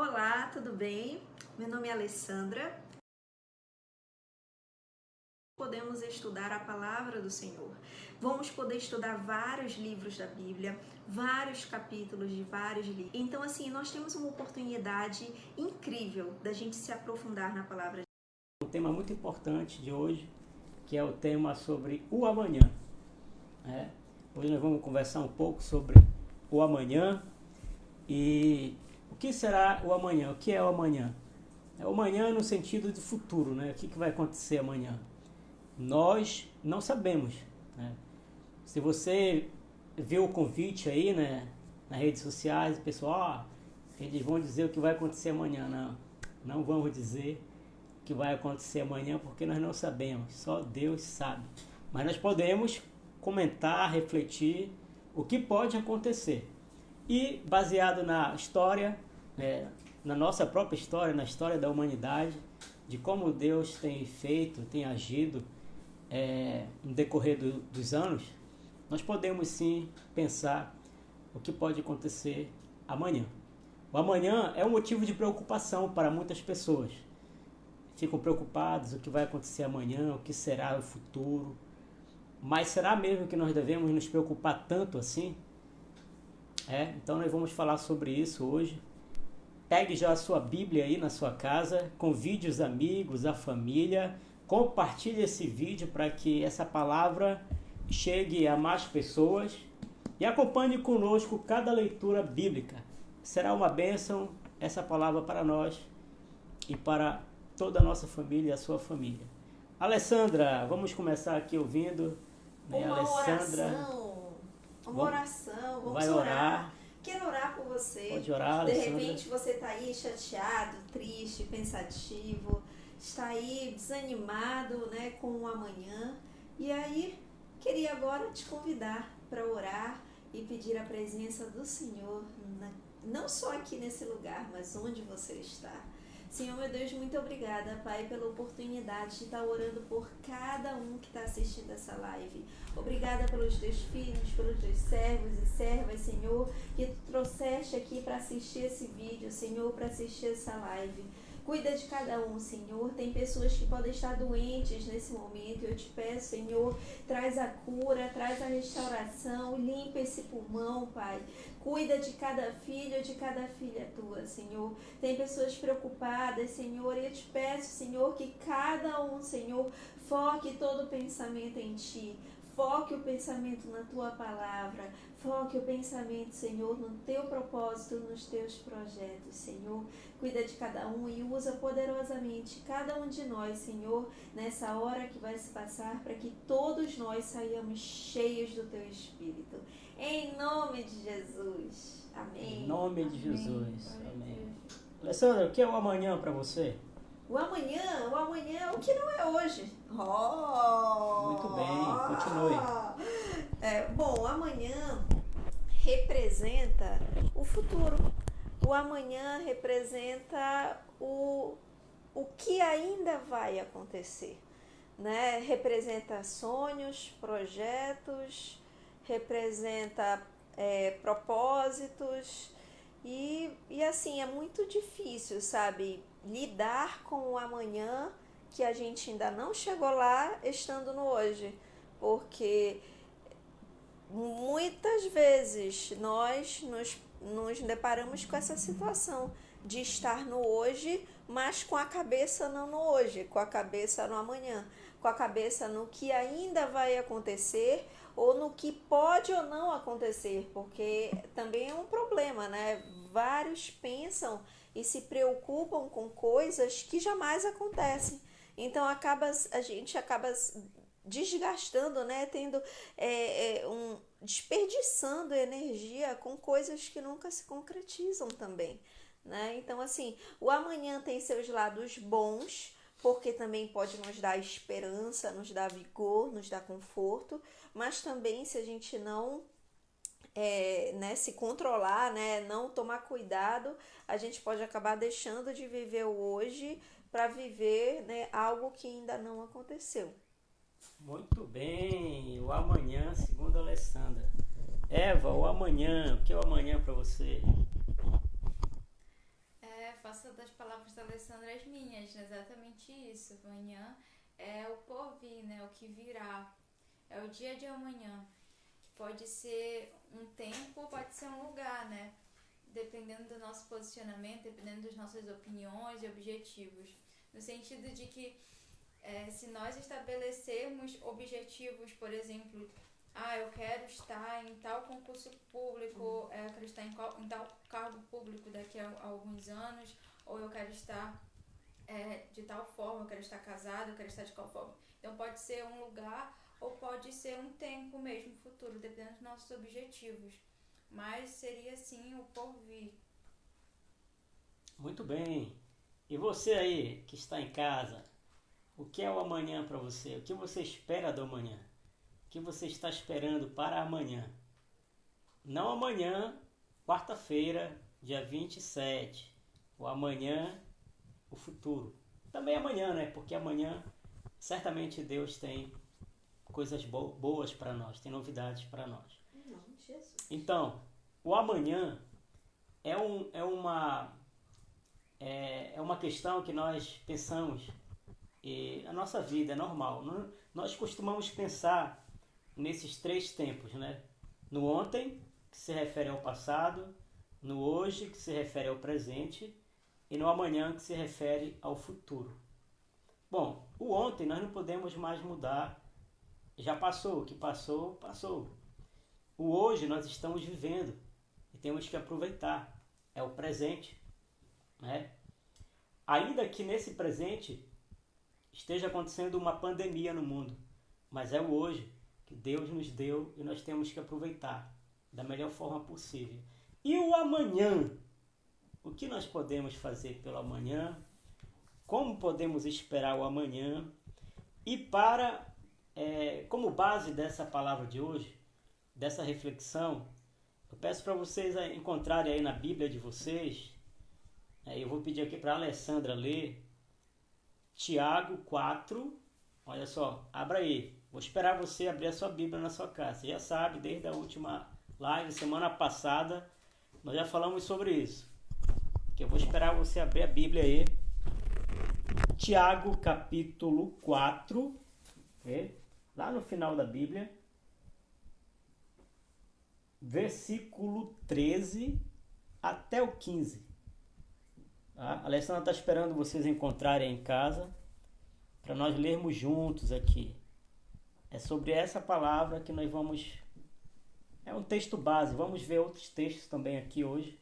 Olá, tudo bem? Meu nome é Alessandra. Podemos estudar a palavra do Senhor. Vamos poder estudar vários livros da Bíblia, vários capítulos de vários livros. Então, assim, nós temos uma oportunidade incrível da gente se aprofundar na palavra. Um tema muito importante de hoje, que é o tema sobre o amanhã. Hoje nós vamos conversar um pouco sobre o amanhã e o que será o amanhã, o que é o amanhã? É o amanhã no sentido de futuro, né? O que vai acontecer amanhã? Nós não sabemos, né? Se você viu o convite aí, né, nas redes sociais, o pessoal, eles vão dizer o que vai acontecer amanhã. Não vamos dizer o que vai acontecer amanhã porque nós não sabemos, só Deus sabe. Mas nós podemos comentar, refletir o que pode acontecer. E baseado na história, na nossa própria história, na história da humanidade, de como Deus tem feito, tem agido no decorrer dos anos, nós podemos sim pensar o que pode acontecer amanhã. O amanhã é um motivo de preocupação para muitas pessoas. Ficam preocupados o que vai acontecer amanhã, o que será o futuro. Mas será mesmo que nós devemos nos preocupar tanto assim? Então nós vamos falar sobre isso hoje. Pegue já a sua Bíblia aí na sua casa, convide os amigos, a família, compartilhe esse vídeo para que essa palavra chegue a mais pessoas e acompanhe conosco cada leitura bíblica. Será uma bênção essa palavra para nós e para toda a nossa família e a sua família. Alessandra, vamos começar aqui ouvindo. Uma oração, vamos orar. Quero orar por você. Pode orar, de Alessandra. repente você está aí chateado, triste, pensativo, está aí desanimado, né, com o amanhã. E aí, queria agora te convidar para orar e pedir a presença do Senhor, não só aqui nesse lugar, mas onde você está. Senhor, meu Deus, muito obrigada, Pai, pela oportunidade de estar orando por cada um que está assistindo essa live. Obrigada pelos teus filhos, pelos teus servos e servas, Senhor, que tu trouxeste aqui para assistir esse vídeo, Senhor, para assistir essa live. Cuida de cada um, Senhor. Tem pessoas que podem estar doentes nesse momento. Eu te peço, Senhor, traz a cura, traz a restauração, limpa esse pulmão, Pai. Cuida de cada filho, de cada filha tua, Senhor. Tem pessoas preocupadas, Senhor, e eu te peço, Senhor, que cada um, Senhor, foque todo o pensamento em Ti. Foque o pensamento na Tua palavra. Foque o pensamento, Senhor, no Teu propósito, nos Teus projetos, Senhor. Cuida de cada um e usa poderosamente cada um de nós, Senhor, nessa hora que vai se passar, para que todos nós saiamos cheios do Teu Espírito. Em nome de Jesus. Amém. Em nome de Jesus. Amém. Alessandra, o que é o amanhã para você? O amanhã, o que não é hoje. Muito bem, continue. Bom, o amanhã representa o futuro. O amanhã representa o que ainda vai acontecer, né? Representa sonhos, projetos, representa propósitos e assim, é muito difícil, sabe, lidar com o amanhã que a gente ainda não chegou lá estando no hoje, porque muitas vezes nós nos deparamos com essa situação de estar no hoje, mas com a cabeça não no hoje, com a cabeça no amanhã, com a cabeça no que ainda vai acontecer ou no que pode ou não acontecer, porque também é um problema, né? Vários pensam e se preocupam com coisas que jamais acontecem. Então a gente acaba desgastando, né? Desperdiçando energia com coisas que nunca se concretizam também, né? Então, assim, o amanhã tem seus lados bons, porque também pode nos dar esperança, nos dar vigor, nos dar conforto, mas também se a gente não se controlar, né, não tomar cuidado, a gente pode acabar deixando de viver o hoje para viver, né, algo que ainda não aconteceu. Muito bem, o amanhã, segundo a Alessandra. Eva, o amanhã, o que é o amanhã para você? faço das palavras da Alessandra as minhas, né? Exatamente isso. Amanhã é o porvir, né? O que virá. É o dia de amanhã. Pode ser um tempo, pode ser um lugar, né? Dependendo do nosso posicionamento, dependendo das nossas opiniões e objetivos. No sentido de que se nós estabelecermos objetivos, por exemplo, eu quero estar em tal concurso público, eu quero estar em tal cargo público daqui a alguns anos, ou eu quero estar de tal forma, eu quero estar casado, eu quero estar de qual forma. Então pode ser um lugar ou pode ser um tempo mesmo, futuro, dependendo dos nossos objetivos. Mas seria sim o porvir. Muito bem. E você aí que está em casa, o que é o amanhã para você? O que você espera do amanhã? O que você está esperando para amanhã? Não amanhã, quarta-feira, dia 27. O amanhã, o futuro. Também amanhã, né? Porque amanhã, certamente Deus tem coisas boas para nós, tem novidades para nós. Não, Jesus. Então, o amanhã é uma questão que nós pensamos, e a nossa vida é normal. Nós costumamos pensar nesses 3 tempos, né? No ontem, que se refere ao passado, no hoje, que se refere ao presente, e no amanhã, que se refere ao futuro. Bom, o ontem nós não podemos mais mudar, já passou, o que passou, passou. O hoje nós estamos vivendo e temos que aproveitar, é o presente, né? Ainda que nesse presente esteja acontecendo uma pandemia no mundo, mas é o hoje que Deus nos deu e nós temos que aproveitar da melhor forma possível. E o amanhã? O que nós podemos fazer pelo amanhã? Como podemos esperar o amanhã? E como base dessa palavra de hoje, dessa reflexão, eu peço para vocês encontrarem aí na Bíblia de vocês, eu vou pedir aqui para a Alessandra ler, Tiago 4, olha só, abra aí. Vou esperar você abrir a sua Bíblia na sua casa. Você já sabe, desde a última live, semana passada, nós já falamos sobre isso. Que eu vou esperar você abrir a Bíblia aí. Tiago capítulo 4, lá no final da Bíblia, versículo 13 até o 15. A Alessandra está esperando vocês encontrarem em casa para nós lermos juntos aqui. É sobre essa palavra que nós vamos... É um texto base, vamos ver outros textos também aqui hoje,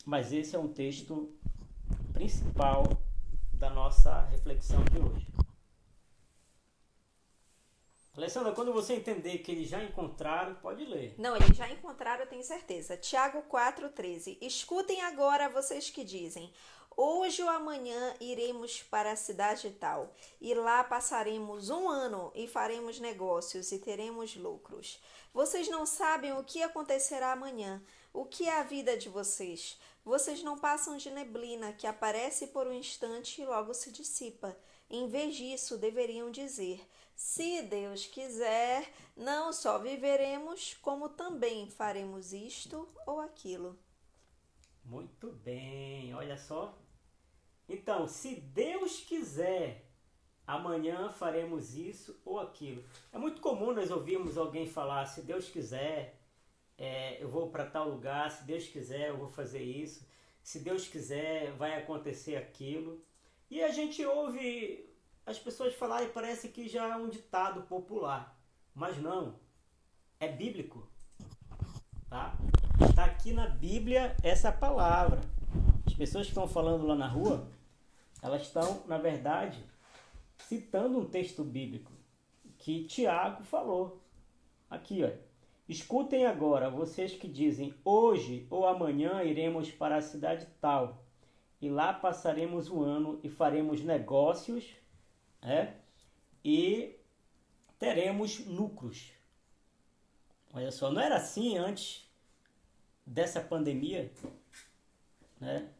mas esse é um texto principal da nossa reflexão de hoje. Alessandra, quando você entender que eles já encontraram, pode ler. Não, eles já encontraram, eu tenho certeza. Tiago 4,13. Escutem agora vocês que dizem: hoje ou amanhã iremos para a cidade tal, e lá passaremos 1 ano e faremos negócios e teremos lucros. Vocês não sabem o que acontecerá amanhã. O que é a vida de vocês? Vocês não passam de neblina que aparece por um instante e logo se dissipa. Em vez disso, deveriam dizer: se Deus quiser, não só viveremos, como também faremos isto ou aquilo. Muito bem, olha só. Então, se Deus quiser, amanhã faremos isso ou aquilo. É muito comum nós ouvirmos alguém falar: se Deus quiser, eu vou para tal lugar, se Deus quiser, eu vou fazer isso, se Deus quiser, vai acontecer aquilo. E a gente ouve as pessoas falarem e parece que já é um ditado popular, mas não, é bíblico, tá? Está aqui na Bíblia essa palavra. As pessoas que estão falando lá na rua, elas estão, na verdade, citando um texto bíblico que Tiago falou. Aqui, ó. Escutem agora, vocês que dizem: hoje ou amanhã iremos para a cidade tal, e lá passaremos 1 ano e faremos negócios, e teremos lucros. Olha só, não era assim antes dessa pandemia, né?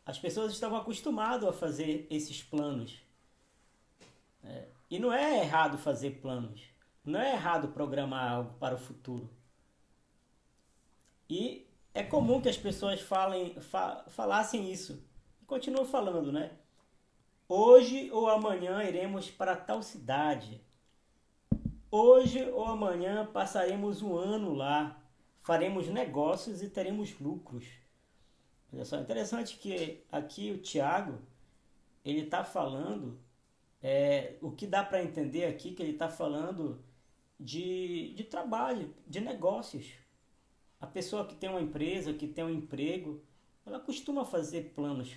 As pessoas estavam acostumadas a fazer esses planos, né? E não é errado fazer planos, não é errado programar algo para o futuro. E é comum que as pessoas falassem isso. E continuam falando, né? Hoje ou amanhã iremos para tal cidade. Hoje ou amanhã passaremos um ano lá. Faremos negócios e teremos lucros. Olha só, interessante que aqui o Tiago, ele está falando, o que dá para entender aqui, que ele está falando de trabalho, de negócios. A pessoa que tem uma empresa, que tem um emprego, ela costuma fazer planos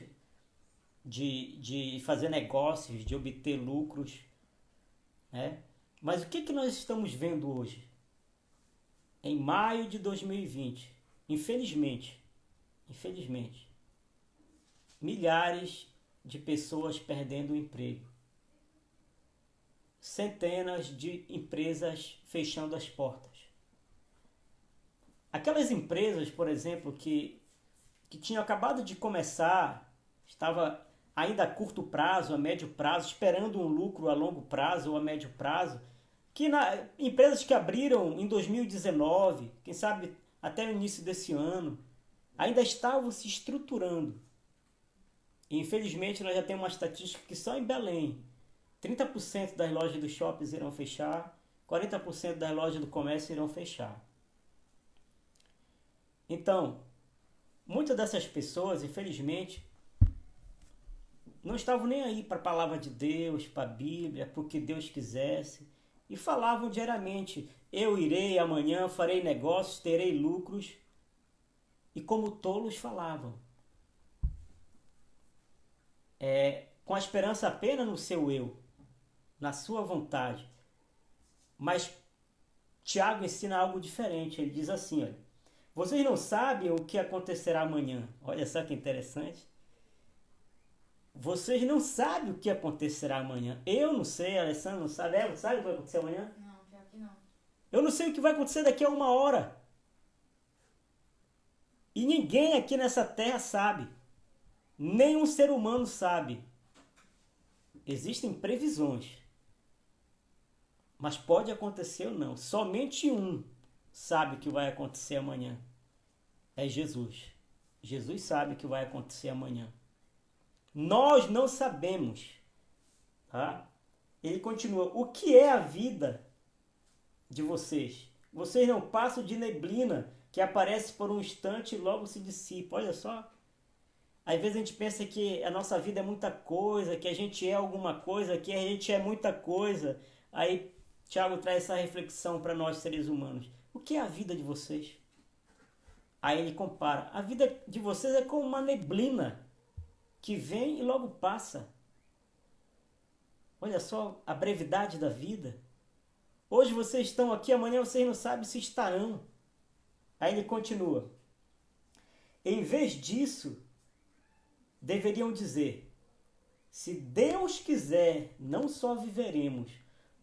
de fazer negócios, de obter lucros, né? Mas o que nós estamos vendo hoje? Em maio de 2020, infelizmente, milhares de pessoas perdendo o emprego. Centenas de empresas fechando as portas. Aquelas empresas, por exemplo, que tinham acabado de começar, estava ainda a curto prazo, a médio prazo, esperando um lucro a longo prazo ou a médio prazo, empresas que abriram em 2019, quem sabe até o início desse ano, ainda estavam se estruturando. E, infelizmente, nós já temos uma estatística que só em Belém, 30% das lojas dos shoppings irão fechar, 40% das lojas do comércio irão fechar. Então, muitas dessas pessoas, infelizmente, não estavam nem aí para a palavra de Deus, para a Bíblia, para o que Deus quisesse. E falavam diariamente, eu irei amanhã, farei negócios, terei lucros. E como tolos falavam. Com a esperança apenas no seu eu, na sua vontade. Mas Tiago ensina algo diferente. Ele diz assim, olha, vocês não sabem o que acontecerá amanhã. Olha só que interessante. Vocês não sabem o que acontecerá amanhã. Eu não sei, a Alessandra não sabe. Ela sabe o que vai acontecer amanhã? Não, pior que não. Eu não sei o que vai acontecer daqui a 1 hora. E ninguém aqui nessa terra sabe. Nenhum ser humano sabe. Existem previsões. Mas pode acontecer ou não. Somente um sabe o que vai acontecer amanhã. É Jesus. Jesus sabe o que vai acontecer amanhã. Nós não sabemos. Tá? Ele continua. O que é a vida de vocês? Vocês não passam de neblina que aparece por um instante e logo se dissipa. Olha só. Às vezes a gente pensa que a nossa vida é muita coisa, que a gente é alguma coisa, que a gente é muita coisa. Aí Tiago traz essa reflexão para nós seres humanos. O que é a vida de vocês? Aí ele compara. A vida de vocês é como uma neblina que vem e logo passa. Olha só a brevidade da vida. Hoje vocês estão aqui, amanhã vocês não sabem se estarão. Aí ele continua. Em vez disso, deveriam dizer, se Deus quiser, não só viveremos,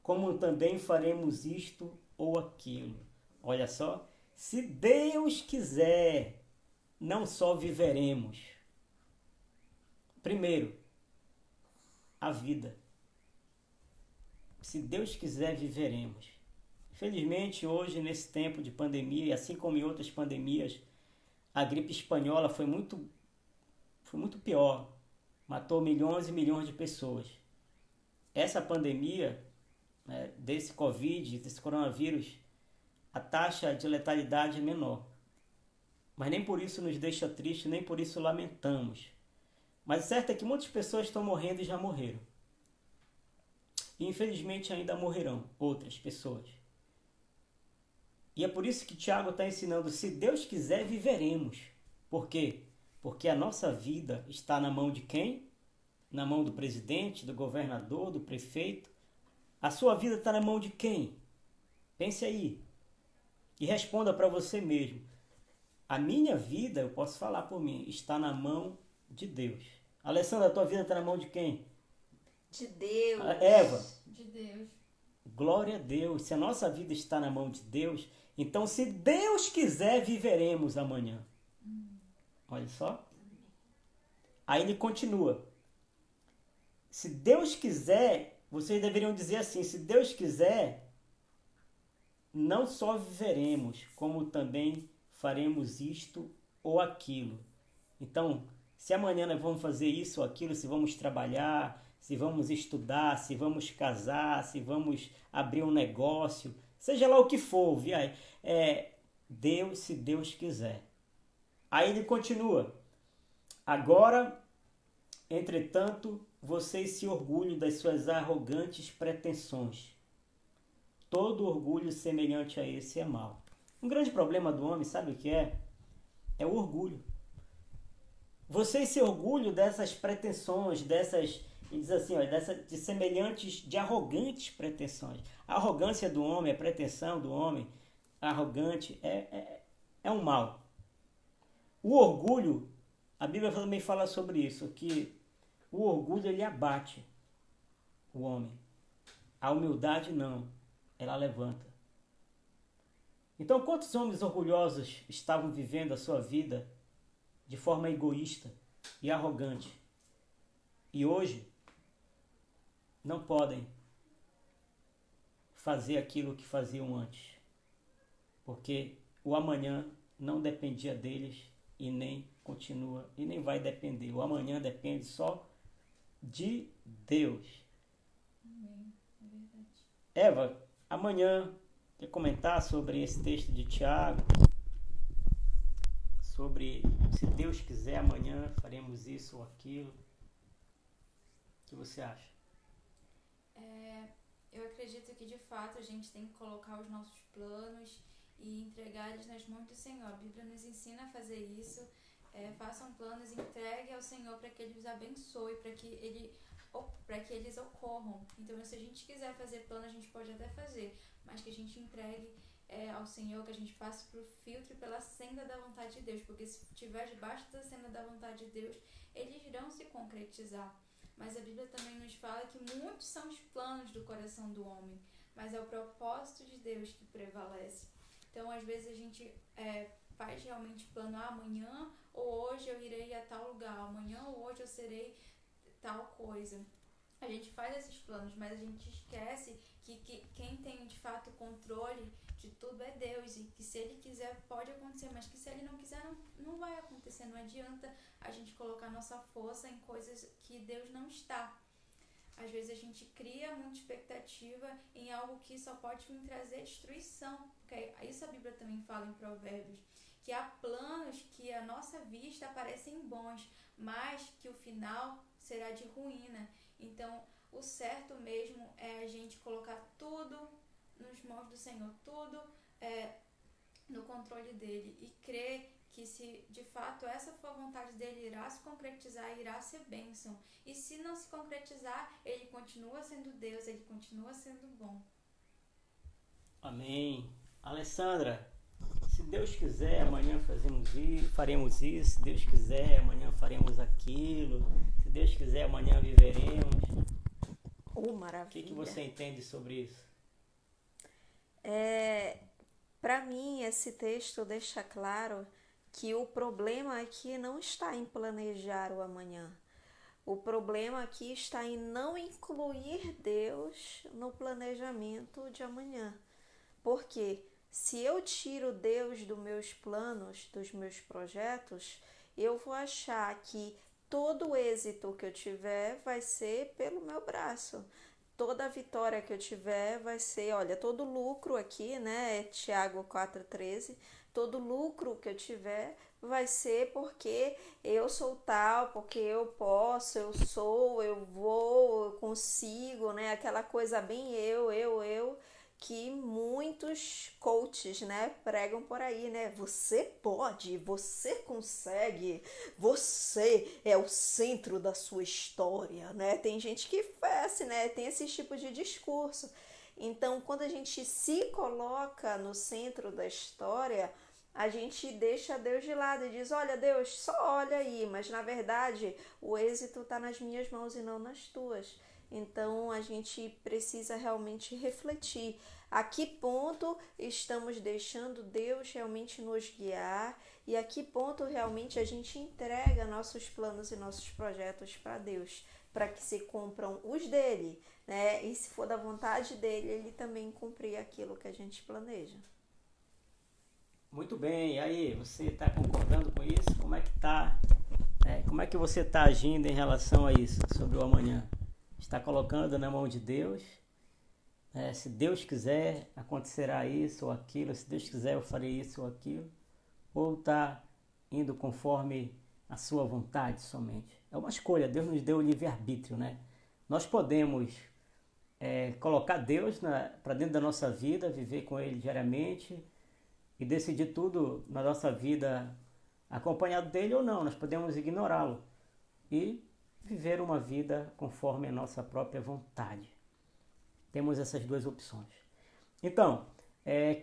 como também faremos isto ou aquilo. Olha só, se Deus quiser, não só viveremos. Primeiro, a vida. Se Deus quiser, viveremos. Infelizmente, hoje, nesse tempo de pandemia, e assim como em outras pandemias, a gripe espanhola foi muito pior. Matou milhões e milhões de pessoas. Essa pandemia, desse Covid, desse coronavírus, a taxa de letalidade é menor. Mas nem por isso nos deixa triste, nem por isso lamentamos. Mas o certo é que muitas pessoas estão morrendo e já morreram. E infelizmente ainda morrerão outras pessoas. E é por isso que Tiago está ensinando, se Deus quiser, viveremos. Por quê? Porque a nossa vida está na mão de quem? Na mão do presidente, do governador, do prefeito. A sua vida está na mão de quem? Pense aí. E responda para você mesmo. A minha vida, eu posso falar por mim, está na mão de Deus. Alessandra, a tua vida está na mão de quem? De Deus. Eva. De Deus. Glória a Deus. Se a nossa vida está na mão de Deus, então se Deus quiser, viveremos amanhã. Olha só. Aí ele continua. Se Deus quiser, vocês deveriam dizer assim, se Deus quiser, não só viveremos, como também faremos isto ou aquilo. Então, se amanhã nós vamos fazer isso ou aquilo, se vamos trabalhar, se vamos estudar, se vamos casar, se vamos abrir um negócio, seja lá o que for, Deus, se Deus quiser. Aí ele continua. Agora, entretanto, vocês se orgulham das suas arrogantes pretensões. Todo orgulho semelhante a esse é mau. Um grande problema do homem, sabe o que é? É o orgulho. Vocês se orgulham dessas pretensões, ele diz assim, de semelhantes, de arrogantes pretensões. A arrogância do homem, a pretensão do homem, arrogante, é um mal. O orgulho, a Bíblia também fala sobre isso, que o orgulho ele abate o homem. A humildade não, ela levanta. Então, quantos homens orgulhosos estavam vivendo a sua vida de forma egoísta e arrogante? E hoje não podem fazer aquilo que faziam antes, porque o amanhã não dependia deles e nem continua e nem vai depender. O amanhã depende só de Deus. Amém. É verdade. Eva, amanhã quer comentar sobre esse texto de Tiago? Sobre, se Deus quiser, amanhã faremos isso ou aquilo. O que você acha? Eu acredito que de fato a gente tem que colocar os nossos planos e entregar eles nas mãos do Senhor. A Bíblia nos ensina a fazer isso. Façam planos, entregue ao Senhor para que Ele os abençoe, para que eles ocorram. Então, se a gente quiser fazer plano, a gente pode até fazer, mas que a gente entregue ao Senhor, que a gente passe por filtro pela senda da vontade de Deus, porque se estiver debaixo da senda da vontade de Deus, eles irão se concretizar. Mas a Bíblia também nos fala que muitos são os planos do coração do homem, mas é o propósito de Deus que prevalece. Então, às vezes a gente faz realmente plano, amanhã ou hoje eu irei a tal lugar, amanhã ou hoje eu serei tal coisa. A gente faz esses planos, mas a gente esquece que quem tem de fato o controle de tudo é Deus, e que se Ele quiser pode acontecer, mas que se Ele não quiser não vai acontecer. Não adianta a gente colocar nossa força em coisas que Deus não está. Às vezes a gente cria muita expectativa em algo que só pode vir trazer destruição, porque isso a Bíblia também fala em Provérbios, que há planos que à nossa vista parecem bons, mas que o final será de ruína. Então, o certo mesmo é a gente colocar tudo nas mãos do Senhor, tudo no controle dele, e crer que se de fato essa for a vontade dele, irá se concretizar, irá ser bênção. E se não se concretizar, ele continua sendo Deus, ele continua sendo bom. Amém. Alessandra, se Deus quiser, amanhã faremos isso. Se Deus quiser, amanhã faremos aquilo. Se Deus quiser, amanhã viveremos. Maravilha. O que você entende sobre isso? Para mim, esse texto deixa claro que o problema aqui não está em planejar o amanhã. O problema aqui está em não incluir Deus no planejamento de amanhã. Porque se eu tiro Deus dos meus planos, dos meus projetos, eu vou achar que todo o êxito que eu tiver vai ser pelo meu braço. Toda a vitória que eu tiver vai ser, todo lucro aqui, né? Tiago 4,13. Todo lucro que eu tiver vai ser porque eu sou tal, porque eu posso, eu sou, eu vou, eu consigo, né? Aquela coisa bem eu, que muitos coaches, né, pregam por aí, né? Você pode, você consegue, você é o centro da sua história, né? Tem gente que faz, né? Tem esse tipo de discurso. Então, quando a gente se coloca no centro da história, a gente deixa Deus de lado e diz, olha, Deus, só olha aí, mas na verdade o êxito está nas minhas mãos e não nas tuas. Então, a gente precisa realmente refletir a que ponto estamos deixando Deus realmente nos guiar e a que ponto realmente a gente entrega nossos planos e nossos projetos para Deus, para que se cumpram os dele, né? E se for da vontade dele, ele também cumprir aquilo que a gente planeja. Muito bem, e aí, você está concordando com com isso? Como é que tá? Como é que você está agindo em relação a isso, sobre o amanhã? Está colocando na mão de Deus? Se Deus quiser, acontecerá isso ou aquilo. Se Deus quiser, eu farei isso ou aquilo. Ou está indo conforme a sua vontade somente? É uma escolha. Deus nos deu o livre-arbítrio, né? Nós podemos colocar Deus para dentro da nossa vida, viver com Ele diariamente e decidir tudo na nossa vida acompanhado dele ou não. Nós podemos ignorá-lo e viver uma vida conforme a nossa própria vontade. Temos essas duas opções. Então,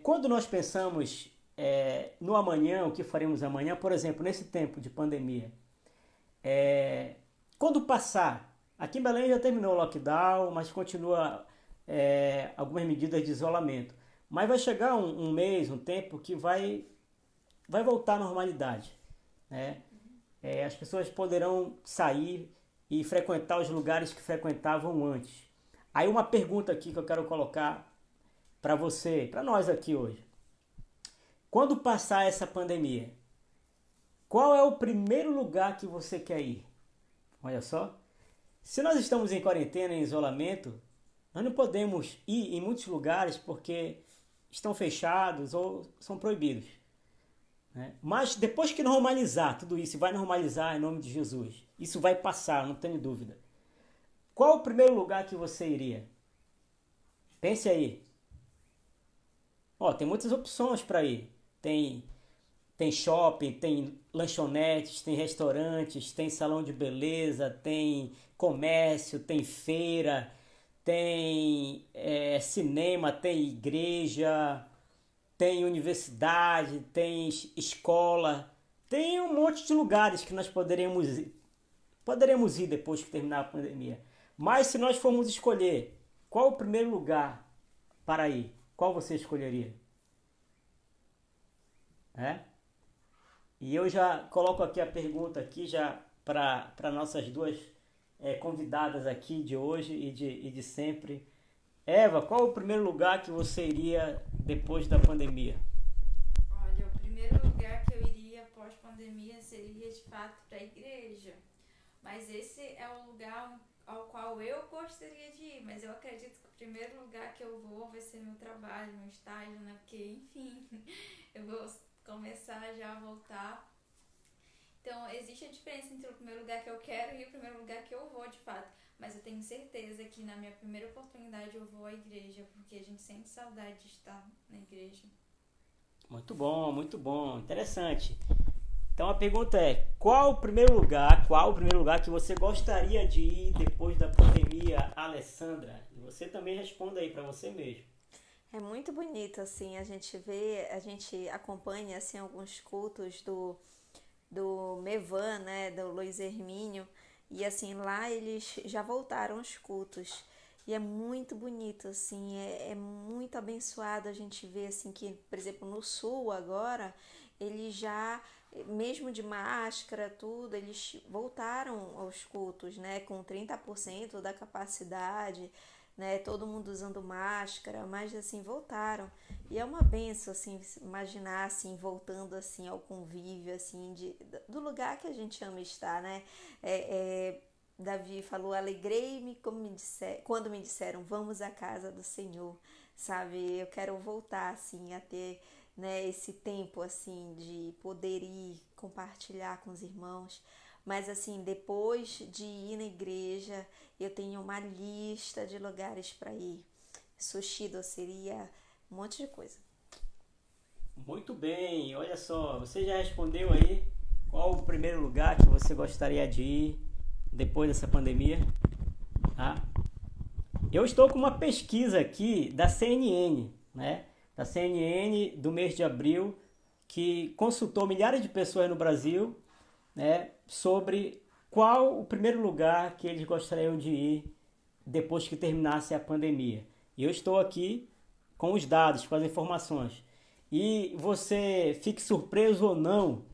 quando nós pensamos no amanhã, o que faremos amanhã, por exemplo, nesse tempo de pandemia, quando passar, aqui em Belém já terminou o lockdown, mas continua algumas medidas de isolamento. Mas vai chegar um mês, um tempo que vai voltar à normalidade, né? As pessoas poderão sair e frequentar os lugares que frequentavam antes. Aí uma pergunta aqui que eu quero colocar para você, para nós aqui hoje. Quando passar essa pandemia, qual é o primeiro lugar que você quer ir? Olha só. Se nós estamos em quarentena, em isolamento, nós não podemos ir em muitos lugares porque estão fechados ou são proibidos, né? Mas depois que normalizar tudo isso, vai normalizar em nome de Jesus. Isso vai passar, não tenho dúvida. Qual o primeiro lugar que você iria? Pense aí. Tem muitas opções para ir. Tem shopping, tem lanchonetes, tem restaurantes, tem salão de beleza, tem comércio, tem feira, tem cinema, tem igreja, tem universidade, tem escola, tem um monte de lugares que nós poderemos ir depois que terminar a pandemia. Mas se nós formos escolher qual o primeiro lugar para ir, qual você escolheria? E eu já coloco aqui a pergunta aqui já para nossas duas convidadas aqui de hoje e de sempre. Eva, qual o primeiro lugar que você iria depois da pandemia? Olha, o primeiro lugar que eu iria pós-pandemia seria de fato para a igreja. Mas esse é o lugar ao qual eu gostaria de ir. Mas eu acredito que o primeiro lugar que eu vou vai ser meu trabalho, meu estágio, né? Porque, enfim, eu vou começar já a voltar. Então, existe a diferença entre o primeiro lugar que eu quero e o primeiro lugar que eu vou, de fato. Mas eu tenho certeza que na minha primeira oportunidade eu vou à igreja, porque a gente sente saudade de estar na igreja. Muito bom, interessante. Então a pergunta é, qual o primeiro lugar que você gostaria de ir depois da pandemia, Alessandra? E você também responda aí para você mesmo. É muito bonito, assim, a gente acompanha, assim, alguns cultos do Mevan, né, do Luiz Hermínio, e, assim, lá eles já voltaram os cultos, e é muito bonito, assim, é muito abençoado a gente ver, assim, que, por exemplo, no Sul agora, eles já, mesmo de máscara, tudo, eles voltaram aos cultos, né, com 30% da capacidade, né, todo mundo usando máscara, mas assim, voltaram. E é uma benção, assim, imaginar, assim, voltando, assim, ao convívio, assim, do lugar que a gente ama estar, né? Davi falou, alegrei-me quando me disseram, vamos à casa do Senhor, sabe? Eu quero voltar, assim, a ter, né, esse tempo, assim, de poder ir compartilhar com os irmãos. Mas assim, depois de ir na igreja, eu tenho uma lista de lugares para ir. Sushi, doceria, um monte de coisa. Muito bem, olha só, você já respondeu aí qual o primeiro lugar que você gostaria de ir depois dessa pandemia? Eu estou com uma pesquisa aqui da CNN, né? Da CNN do mês de abril, que consultou milhares de pessoas no Brasil, né, sobre qual o primeiro lugar que eles gostariam de ir depois que terminasse a pandemia. E eu estou aqui com os dados, com as informações. E você fique surpreso ou não,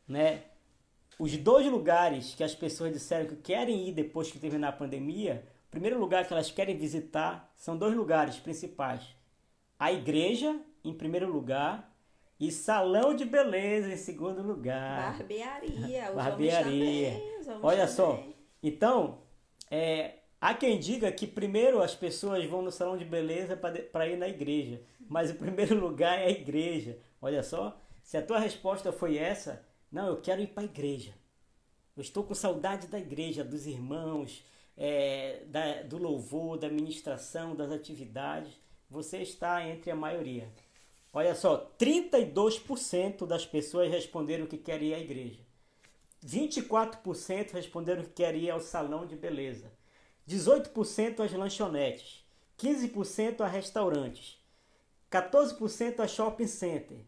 né? Os 2 lugares que as pessoas disseram que querem ir depois que terminar a pandemia, o primeiro lugar que elas querem visitar são 2 lugares principais. A igreja, em primeiro lugar, E salão de beleza em segundo lugar. Barbearia. Os Barbearia. homens também, os homens Olha só. também. Então, há quem diga que primeiro as pessoas vão no salão de beleza para ir na igreja. Mas o primeiro lugar é a igreja. Olha só. Se a tua resposta foi essa, não, eu quero ir para a igreja. Eu estou com saudade da igreja, dos irmãos, do louvor, da ministração, das atividades. Você está entre a maioria. Olha só, 32% das pessoas responderam que querem ir à igreja. 24% responderam que querem ir ao salão de beleza. 18% às lanchonetes. 15% a restaurantes. 14% a shopping center.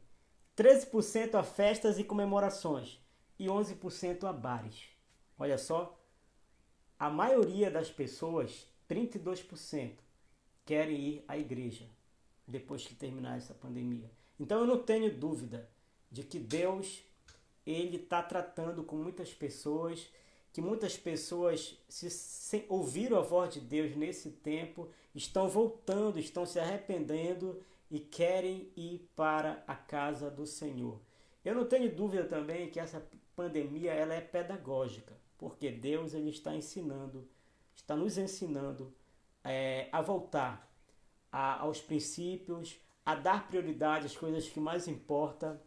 13% a festas e comemorações. E 11% a bares. Olha só, a maioria das pessoas, 32%, querem ir à igreja depois que terminar essa pandemia. Então eu não tenho dúvida de que Deus, Ele está tratando com muitas pessoas, que muitas pessoas ouviram a voz de Deus nesse tempo, estão voltando, estão se arrependendo e querem ir para a casa do Senhor. Eu não tenho dúvida também que essa pandemia ela é pedagógica, porque Deus ele está nos ensinando a voltar aos princípios, a dar prioridade às coisas que mais importam.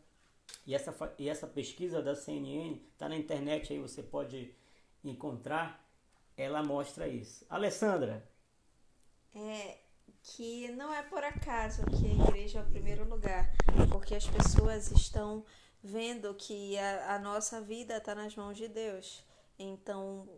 E essa pesquisa da CNN está na internet, aí você pode encontrar, ela mostra isso. Alessandra. Que não é por acaso que a igreja é o primeiro lugar, porque as pessoas estão vendo que a nossa vida está nas mãos de Deus. Então,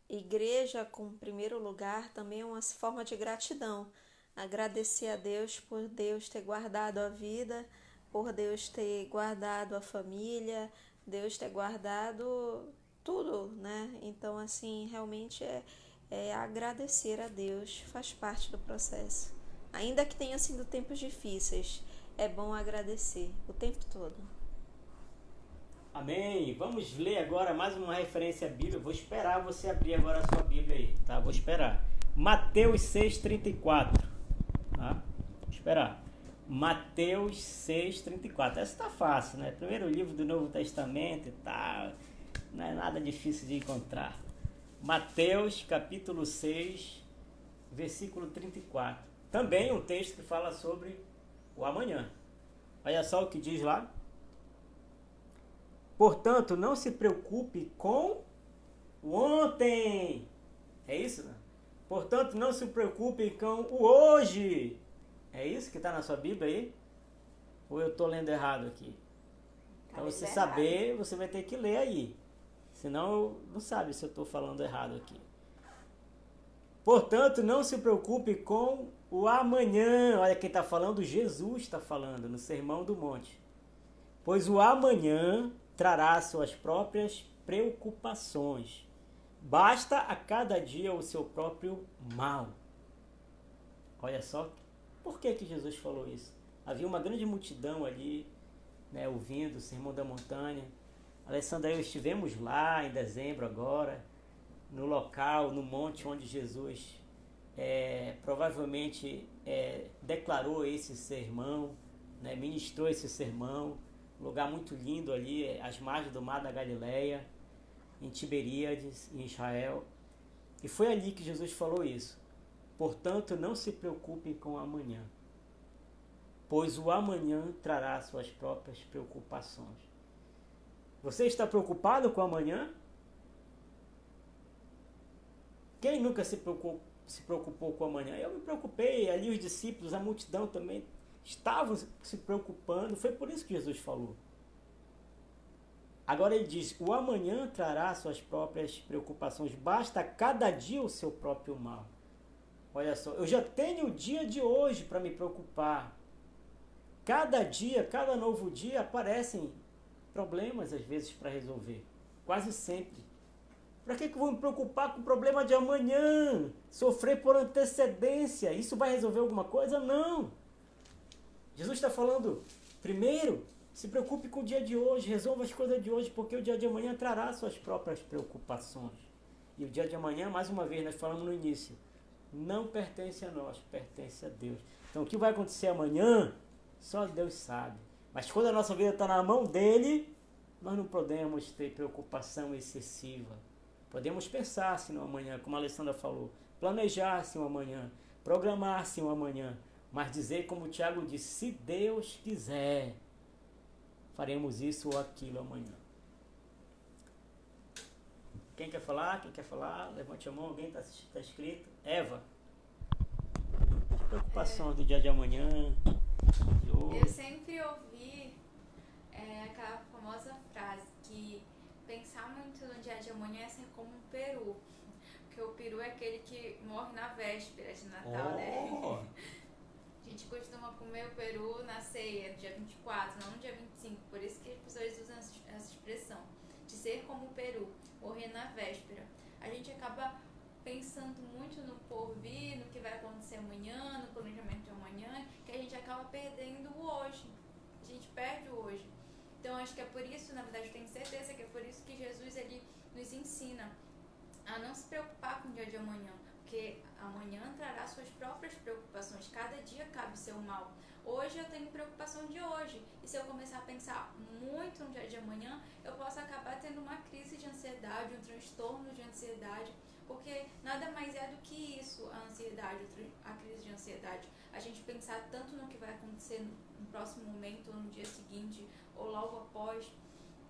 igreja como primeiro lugar também é uma forma de gratidão. Agradecer a Deus por Deus ter guardado a vida, por Deus ter guardado a família, Deus ter guardado tudo, né? Então, assim, realmente é agradecer a Deus, faz parte do processo. Ainda que tenha sido tempos difíceis, é bom agradecer o tempo todo. Amém. Vamos ler agora mais uma referência bíblica. Vou esperar você abrir agora a sua Bíblia aí, tá? Vou esperar. Mateus 6,34. Tá? Vou esperar. Mateus 6,34. Essa tá fácil, né? Primeiro livro do Novo Testamento e tal. Não é nada difícil de encontrar. Mateus, capítulo 6, versículo 34. Também um texto que fala sobre o amanhã. Olha só o que diz lá. Portanto, não se preocupe com o ontem. É isso, né? Portanto, não se preocupe com o hoje. É isso que está na sua Bíblia aí? Ou eu estou lendo errado aqui? Para você saber, você vai ter que ler aí. Senão, não sabe se eu estou falando errado aqui. Portanto, não se preocupe com o amanhã. Olha quem está falando, Jesus está falando no Sermão do Monte. Pois o amanhã trará suas próprias preocupações. Basta a cada dia o seu próprio mal. Olha só, por que Jesus falou isso? Havia uma grande multidão ali, né, ouvindo o Sermão da Montanha. Alessandra e eu estivemos lá em dezembro agora, no local, no monte onde Jesus provavelmente declarou esse sermão, né, ministrou esse sermão. Um lugar muito lindo ali, às margens do mar da Galileia, em Tiberíades, em Israel. E foi ali que Jesus falou isso. Portanto, não se preocupem com o amanhã, pois o amanhã trará suas próprias preocupações. Você está preocupado com o amanhã? Quem nunca se preocupou com o amanhã? Eu me preocupei, ali os discípulos, a multidão também estavam se preocupando, foi por isso que Jesus falou. Agora ele diz, o amanhã trará suas próprias preocupações, basta cada dia o seu próprio mal. Olha só, eu já tenho o dia de hoje para me preocupar. Cada dia, cada novo dia aparecem problemas às vezes para resolver, quase sempre. Para que eu vou me preocupar com o problema de amanhã? Sofrer por antecedência, isso vai resolver alguma coisa? Não! Jesus está falando, primeiro, se preocupe com o dia de hoje, resolva as coisas de hoje, porque o dia de amanhã trará suas próprias preocupações. E o dia de amanhã, mais uma vez, nós falamos no início, não pertence a nós, pertence a Deus. Então, o que vai acontecer amanhã, só Deus sabe. Mas quando a nossa vida está na mão dele, nós não podemos ter preocupação excessiva. Podemos pensar-se no amanhã, como a Alessandra falou, planejar-se um amanhã, programar-se um amanhã, mas dizer como o Tiago disse, se Deus quiser, faremos isso ou aquilo amanhã. Quem quer falar? Quem quer falar? Levante a mão, alguém está escrito. Eva. Preocupação do dia de amanhã. De hoje. Eu sempre ouvi aquela famosa frase que pensar muito no dia de amanhã é ser como um peru. Porque o peru é aquele que morre na véspera de Natal, né? A gente costuma comer o peru na ceia, dia 24, não no dia 25. Por isso que as pessoas usam essa expressão, de ser como o peru, morrer na véspera. A gente acaba pensando muito no porvir, no que vai acontecer amanhã, no planejamento de amanhã, que a gente acaba perdendo o hoje. A gente perde o hoje. Então, acho que é por isso, na verdade, eu tenho certeza que é por isso que Jesus ele nos ensina a não se preocupar com o dia de amanhã, porque amanhã trará suas próprias preocupações. Cada dia cabe o seu mal. Hoje eu tenho preocupação de hoje, e se eu começar a pensar muito no dia de amanhã, eu posso acabar tendo uma crise de ansiedade, um transtorno de ansiedade, porque nada mais é do que isso, a ansiedade, a crise de ansiedade. A gente pensar tanto no que vai acontecer no próximo momento, ou no dia seguinte, ou logo após,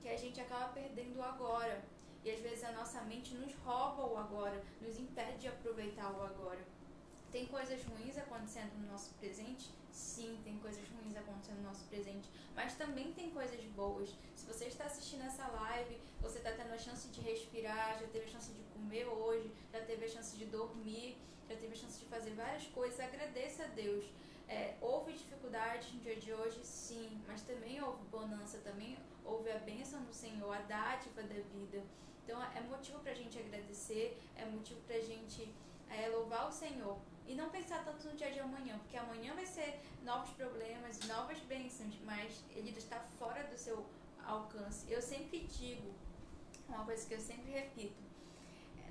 que a gente acaba perdendo o agora. E às vezes a nossa mente nos rouba o agora, nos impede de aproveitar o agora. Tem coisas ruins acontecendo no nosso presente? Sim, tem coisas ruins acontecendo no nosso presente, mas também tem coisas boas. Se você está assistindo essa live, você está tendo a chance de respirar, já teve a chance de comer hoje, já teve a chance de dormir, já teve a chance de fazer várias coisas, agradeça a Deus. Houve dificuldades no dia de hoje? Sim, mas também houve bonança, também houve a bênção do Senhor, a dádiva da vida. Então é motivo para a gente agradecer, é motivo para a gente louvar o Senhor. E não pensar tanto no dia de amanhã, porque amanhã vai ser novos problemas, novas bênçãos, mas ele está fora do seu alcance. Eu sempre digo, uma coisa que eu sempre repito,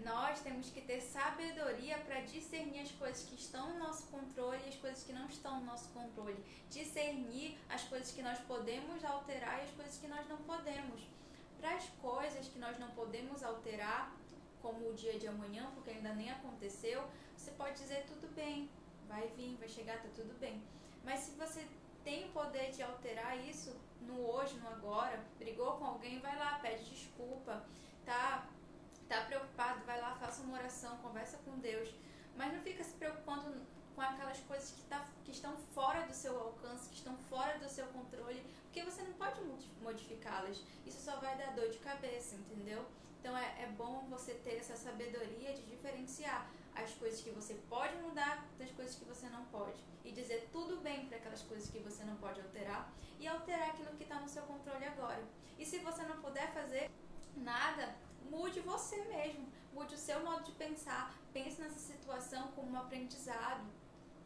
nós temos que ter sabedoria para discernir as coisas que estão no nosso controle e as coisas que não estão no nosso controle. Discernir as coisas que nós podemos alterar e as coisas que nós não podemos. Para as coisas que nós não podemos alterar, como o dia de amanhã, porque ainda nem aconteceu, você pode dizer tudo bem, vai vir, vai chegar, tá tudo bem. Mas se você tem o poder de alterar isso no hoje, no agora, brigou com alguém, vai lá, pede desculpa, tá preocupado, vai lá, faça uma oração, conversa com Deus, mas não fica se preocupando com aquelas coisas que estão fora do seu alcance, que estão fora do seu controle, porque você não pode modificá-las. Isso só vai dar dor de cabeça, entendeu? Então é bom você ter essa sabedoria de diferenciar as coisas que você pode mudar das coisas que você não pode. E dizer tudo bem para aquelas coisas que você não pode alterar e alterar aquilo que está no seu controle agora. E se você não puder fazer nada, mude você mesmo. Mude o seu modo de pensar. Pense nessa situação como um aprendizado,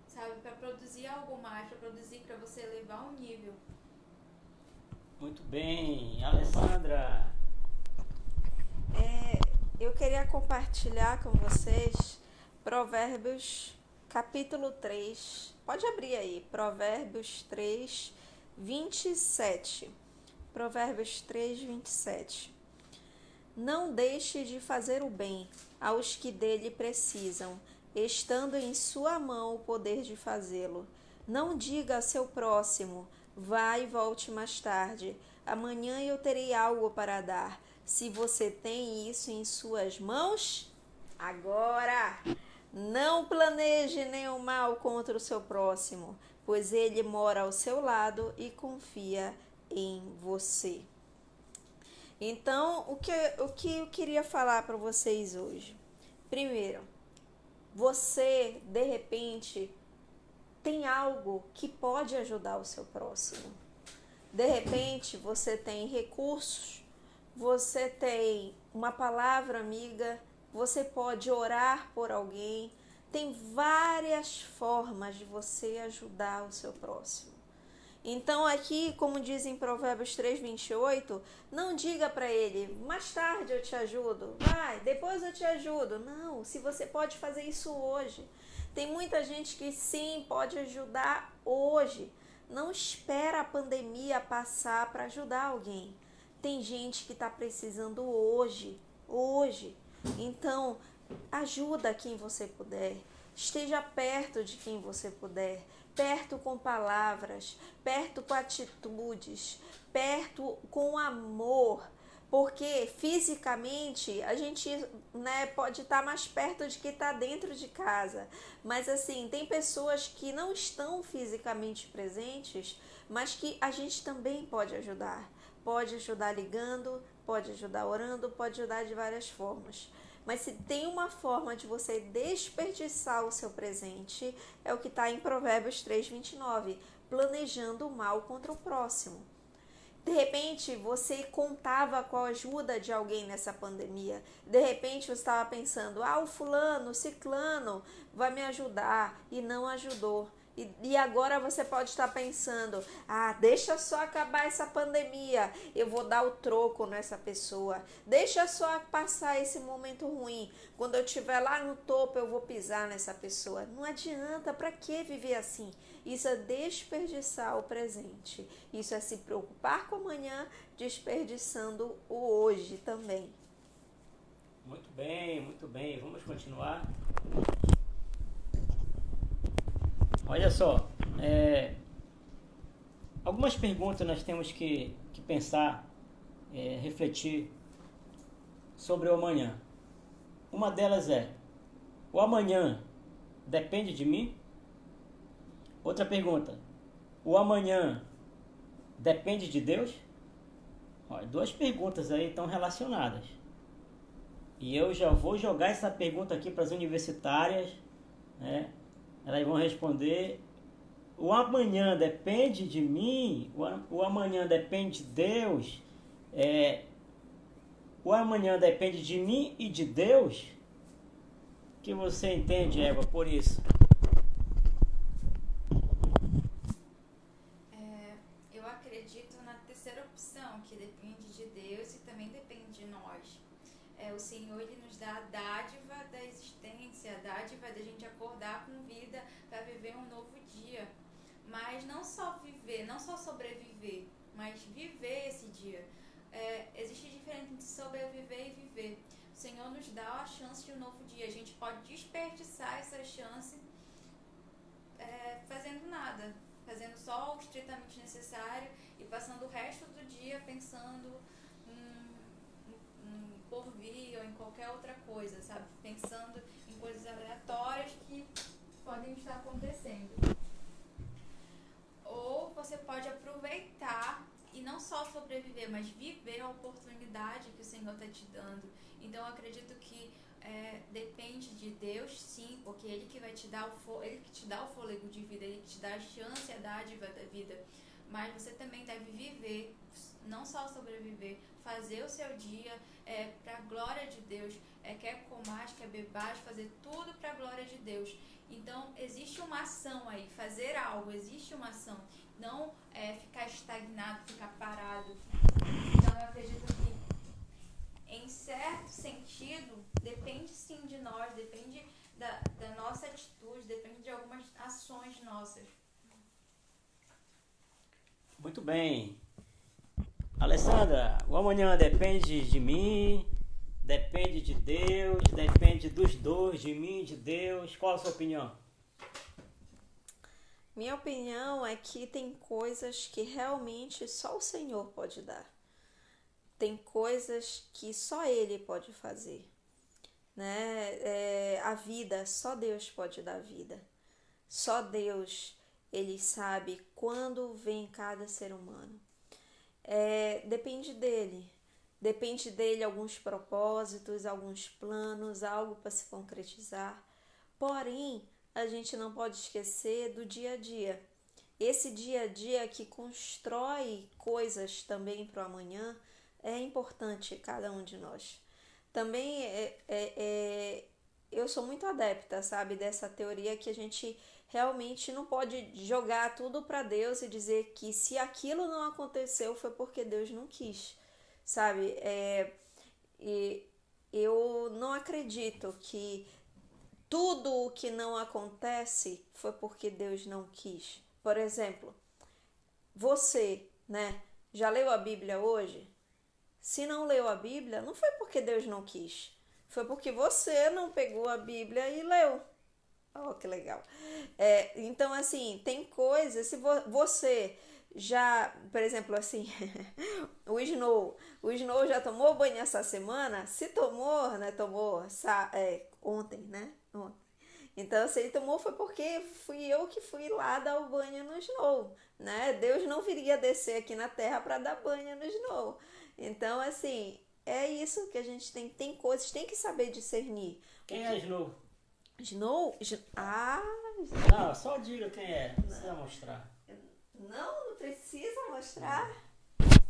sabe? Para produzir algo mais, para produzir, para você elevar um nível. Muito bem. Alessandra. Eu queria compartilhar com vocês Provérbios capítulo 3. Pode abrir aí, Provérbios 3, 27. Provérbios 3, 27. Não deixe de fazer o bem aos que dele precisam, estando em sua mão o poder de fazê-lo. Não diga a seu próximo, vá e volte mais tarde, amanhã eu terei algo para dar. Se você tem isso em suas mãos, agora não planeje nenhum mal contra o seu próximo, pois ele mora ao seu lado e confia em você. Então, o que eu queria falar para vocês hoje? Primeiro, você, de repente, tem algo que pode ajudar o seu próximo. De repente, você tem recursos, você tem uma palavra amiga, você pode orar por alguém. Tem várias formas de você ajudar o seu próximo. Então aqui, como diz em Provérbios 3, 28, não diga para ele, mais tarde eu te ajudo, vai, depois eu te ajudo. Não, se você pode fazer isso hoje. Tem muita gente que sim, pode ajudar hoje. Não espera a pandemia passar para ajudar alguém. Tem gente que está precisando hoje. Então, ajuda quem você puder. Esteja perto de quem você puder. Perto com palavras, perto com atitudes, perto com amor. Porque fisicamente a gente, né, pode estar mais perto de quem está dentro de casa. Mas assim, tem pessoas que não estão fisicamente presentes, mas que a gente também pode ajudar. Pode ajudar ligando, pode ajudar orando, pode ajudar de várias formas. Mas se tem uma forma de você desperdiçar o seu presente, é o que está em Provérbios 3:29, planejando o mal contra o próximo. De repente, você contava com a ajuda de alguém nessa pandemia. De repente, você estava pensando, o fulano, o ciclano vai me ajudar, e não ajudou. E agora você pode estar pensando, deixa só acabar essa pandemia, eu vou dar o troco nessa pessoa. Deixa só passar esse momento ruim, quando eu estiver lá no topo eu vou pisar nessa pessoa. Não adianta, para que viver assim? Isso é desperdiçar o presente. Isso é se preocupar com o amanhã, desperdiçando o hoje também. Muito bem, muito bem. Vamos continuar. Olha só, algumas perguntas nós temos que pensar, refletir sobre o amanhã. Uma delas é, o amanhã depende de mim? Outra pergunta, o amanhã depende de Deus? Olha, duas perguntas aí estão relacionadas. E eu já vou jogar essa pergunta aqui para as universitárias, né? Elas vão responder, o amanhã depende de mim? O amanhã depende de Deus? O amanhã depende de mim e de Deus? O que você entende, Eva, por isso? Eu acredito na terceira opção, que depende de Deus e também depende de nós. O Senhor, Ele nos dá a dádiva da existência, a dádiva da gente acordar com vida para viver um novo dia. Mas não só viver, não só sobreviver, mas viver esse dia. Existe diferença entre sobreviver e viver. O Senhor nos dá a chance de um novo dia. A gente pode desperdiçar essa chance fazendo nada, fazendo só o estritamente necessário e passando o resto do dia pensando por vir ou em qualquer outra coisa, sabe? Pensando em coisas aleatórias que podem estar acontecendo. Ou você pode aproveitar e não só sobreviver, mas viver a oportunidade que o Senhor está te dando. Então eu acredito que depende de Deus, sim, porque Ele que vai te dar Ele que te dá o fôlego de vida, Ele que te dá a chance, a dádiva da vida. Mas você também deve viver, não só sobreviver, fazer o seu dia para a glória de Deus. Quer comais, quer bebais, fazer tudo para a glória de Deus. Então, existe uma ação aí, fazer algo, existe uma ação. Não ficar estagnado, ficar parado. Então, eu acredito que, em certo sentido, depende sim de nós, depende da nossa atitude, depende de algumas ações nossas. Muito bem. Alessandra, o amanhã depende de mim, depende de Deus, depende dos dois, de mim e de Deus. Qual a sua opinião? Minha opinião é que tem coisas que realmente só o Senhor pode dar. Tem coisas que só Ele pode fazer, né? A vida, só Deus pode dar vida. Só Deus, Ele sabe quando vem cada ser humano. Depende dele alguns propósitos, alguns planos, algo para se concretizar. Porém, a gente não pode esquecer do dia a dia. Esse dia a dia que constrói coisas também para o amanhã é importante cada um de nós. Também eu sou muito adepta, sabe, dessa teoria que a gente realmente não pode jogar tudo para Deus e dizer que se aquilo não aconteceu foi porque Deus não quis, sabe? E eu não acredito que tudo o que não acontece foi porque Deus não quis. Por exemplo, você, né, já leu a Bíblia hoje? Se não leu a Bíblia, não foi porque Deus não quis. Foi porque você não pegou a Bíblia e leu. Oh, que legal. Então, assim, tem coisas, se você já, por exemplo, assim, o Snow já tomou banho essa semana? Se tomou, né, ontem, né? Ontem. Então, se ele tomou foi porque fui eu que fui lá dar o banho no Snow, né? Deus não viria descer aqui na terra para dar banho no Snow. Então, assim, é isso que a gente tem coisas, tem que saber discernir. Quem é Snow? Snow? Não, só diga quem é. Não precisa mostrar. Não precisa mostrar.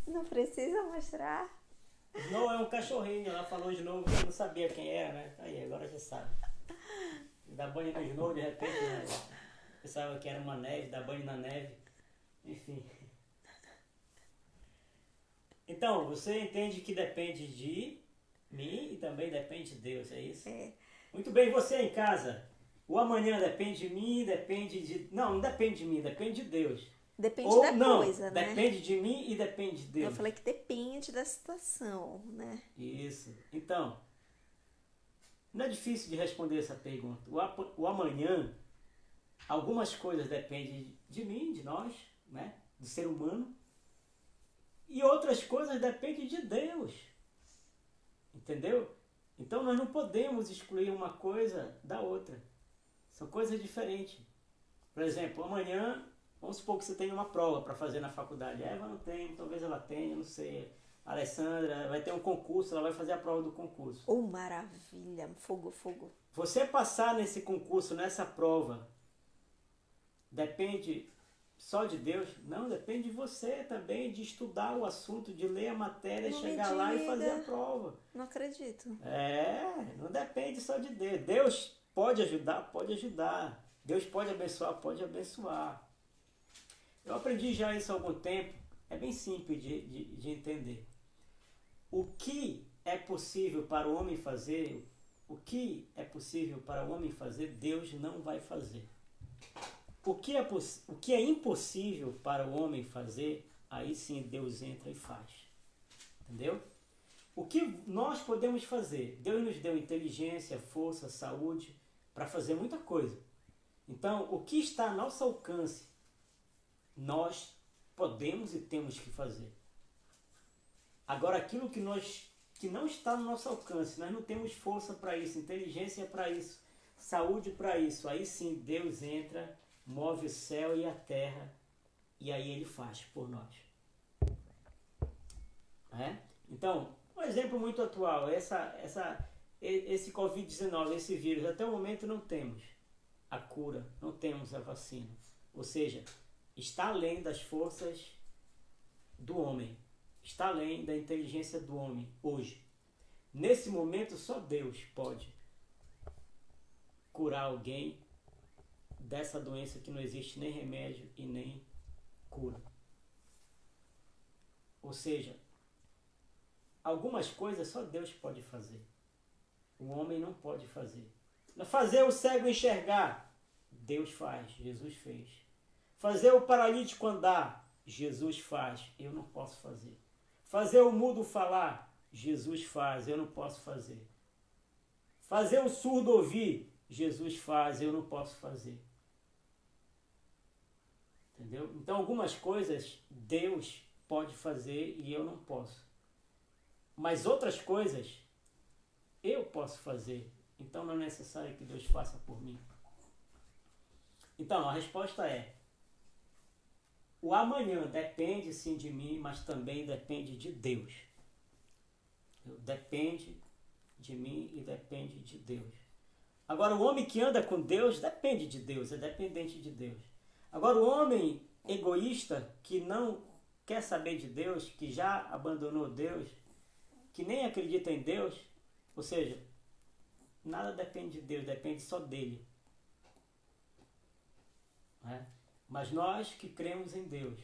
Não precisa mostrar. Snow é um cachorrinho. Ela falou Snow, eu não sabia quem era, né? Aí, agora já sabe. Dá banho no Snow, de repente, né? Pensava que era uma neve, dá banho na neve. Enfim. Então, você entende que depende de mim e também depende de Deus, é isso? É. Muito bem, você em casa. O amanhã depende de mim, depende de... Não depende de mim, depende de Deus. Depende Ou da não, coisa, né? depende de mim e depende de Deus. Eu falei que depende da situação, né? Isso. Então, não é difícil de responder essa pergunta. O amanhã, algumas coisas dependem de mim, de nós, né? Do ser humano. E outras coisas dependem de Deus. Entendeu? Então nós não podemos excluir uma coisa da outra. São coisas diferentes. Por exemplo, amanhã, vamos supor que você tem uma prova para fazer na faculdade. A Eva não tem, talvez ela tenha, não sei. A Alessandra vai ter um concurso, ela vai fazer a prova do concurso. Oh, maravilha! Fogo. Você passar nesse concurso, nessa prova, depende só de Deus? Não, depende de você também, de estudar o assunto, de ler a matéria, Não chegar me lá e diga. fazer a prova. Não acredito. Não depende só de Deus. Deus pode ajudar, pode ajudar. Deus pode abençoar. Eu aprendi já isso há algum tempo. É bem simples de entender. O que é possível para o homem fazer, Deus não vai fazer. O que é impossível para o homem fazer, aí sim Deus entra e faz. Entendeu? O que nós podemos fazer? Deus nos deu inteligência, força, saúde para fazer muita coisa. Então, o que está a nosso alcance, nós podemos e temos que fazer. Agora, aquilo que não está no nosso alcance, nós não temos força para isso, inteligência para isso, saúde para isso, aí sim Deus entra, move o céu e a terra e aí Ele faz por nós. Então, um exemplo muito atual, esse Covid-19, esse vírus, até o momento não temos a cura, não temos a vacina. Ou seja, está além das forças do homem, está além da inteligência do homem hoje. Nesse momento, só Deus pode curar alguém dessa doença que não existe nem remédio e nem cura. Ou seja, algumas coisas só Deus pode fazer. O homem não pode fazer. Fazer o cego enxergar, Deus faz, Jesus fez. Fazer o paralítico andar, Jesus faz, eu não posso fazer. Fazer o mudo falar, Jesus faz, eu não posso fazer. Fazer o surdo ouvir, Jesus faz, eu não posso fazer. Entendeu? Então algumas coisas Deus pode fazer e eu não posso. Mas outras coisas eu posso fazer. Então não é necessário que Deus faça por mim. Então a resposta é: o amanhã depende sim de mim, mas também depende de Deus. Depende de mim e depende de Deus. Agora o homem que anda com Deus depende de Deus, é dependente de Deus. Agora o homem egoísta que não quer saber de Deus, que já abandonou Deus, que nem acredita em Deus, ou seja, nada depende de Deus, depende só dele. Mas nós que cremos em Deus,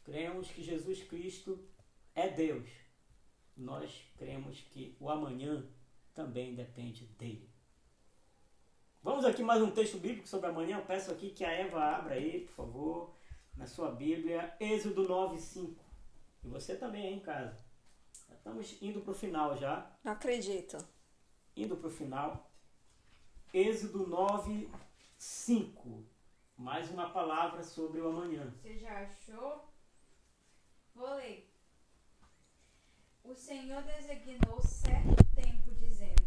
cremos que Jesus Cristo é Deus, nós cremos que o amanhã também depende dele. Vamos aqui mais um texto bíblico sobre amanhã. Eu peço aqui que a Eva abra aí, por favor. na sua Bíblia, Êxodo 9:5. E você também aí em casa. Estamos indo para o final já. Não acredito. Indo para o final. Êxodo 9:5. Mais uma palavra sobre o amanhã. Você já achou? Vou ler. O Senhor designou certo tempo, dizendo: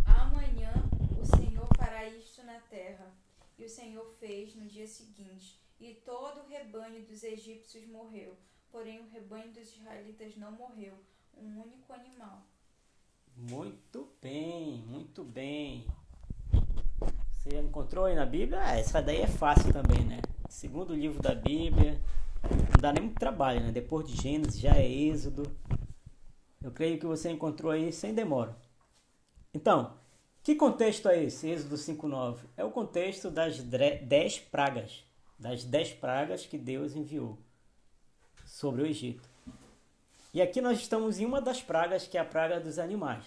amanhã o Senhor fará isto na terra. E o Senhor fez no dia seguinte, e todo o rebanho dos egípcios morreu. Porém, o rebanho dos israelitas não morreu, um único animal. Muito bem, muito bem. Você encontrou aí na Bíblia? Essa daí é fácil também, né? Segundo livro da Bíblia. Não dá nem muito trabalho, né? Depois de Gênesis já é Êxodo. Eu creio que você encontrou aí sem demora. Então, que contexto é esse, Êxodo 5:9? É o contexto das 10 pragas. Das 10 pragas que Deus enviou sobre o Egito. E aqui nós estamos em uma das pragas, que é a praga dos animais.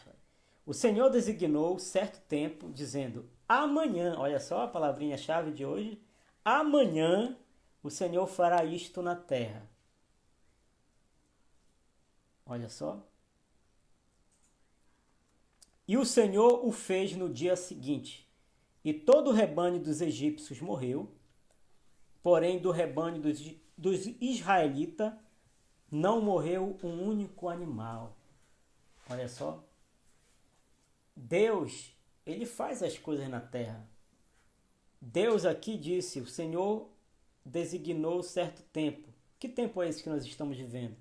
O Senhor designou certo tempo, dizendo: amanhã, olha só a palavrinha-chave de hoje, amanhã o Senhor fará isto na terra. Olha só. E o Senhor o fez no dia seguinte. E todo o rebanho dos egípcios morreu, porém do rebanho dos israelitas não morreu um único animal. Olha só. Deus, ele faz as coisas na terra. Deus aqui disse, o Senhor designou certo tempo. Que tempo é esse que nós estamos vivendo?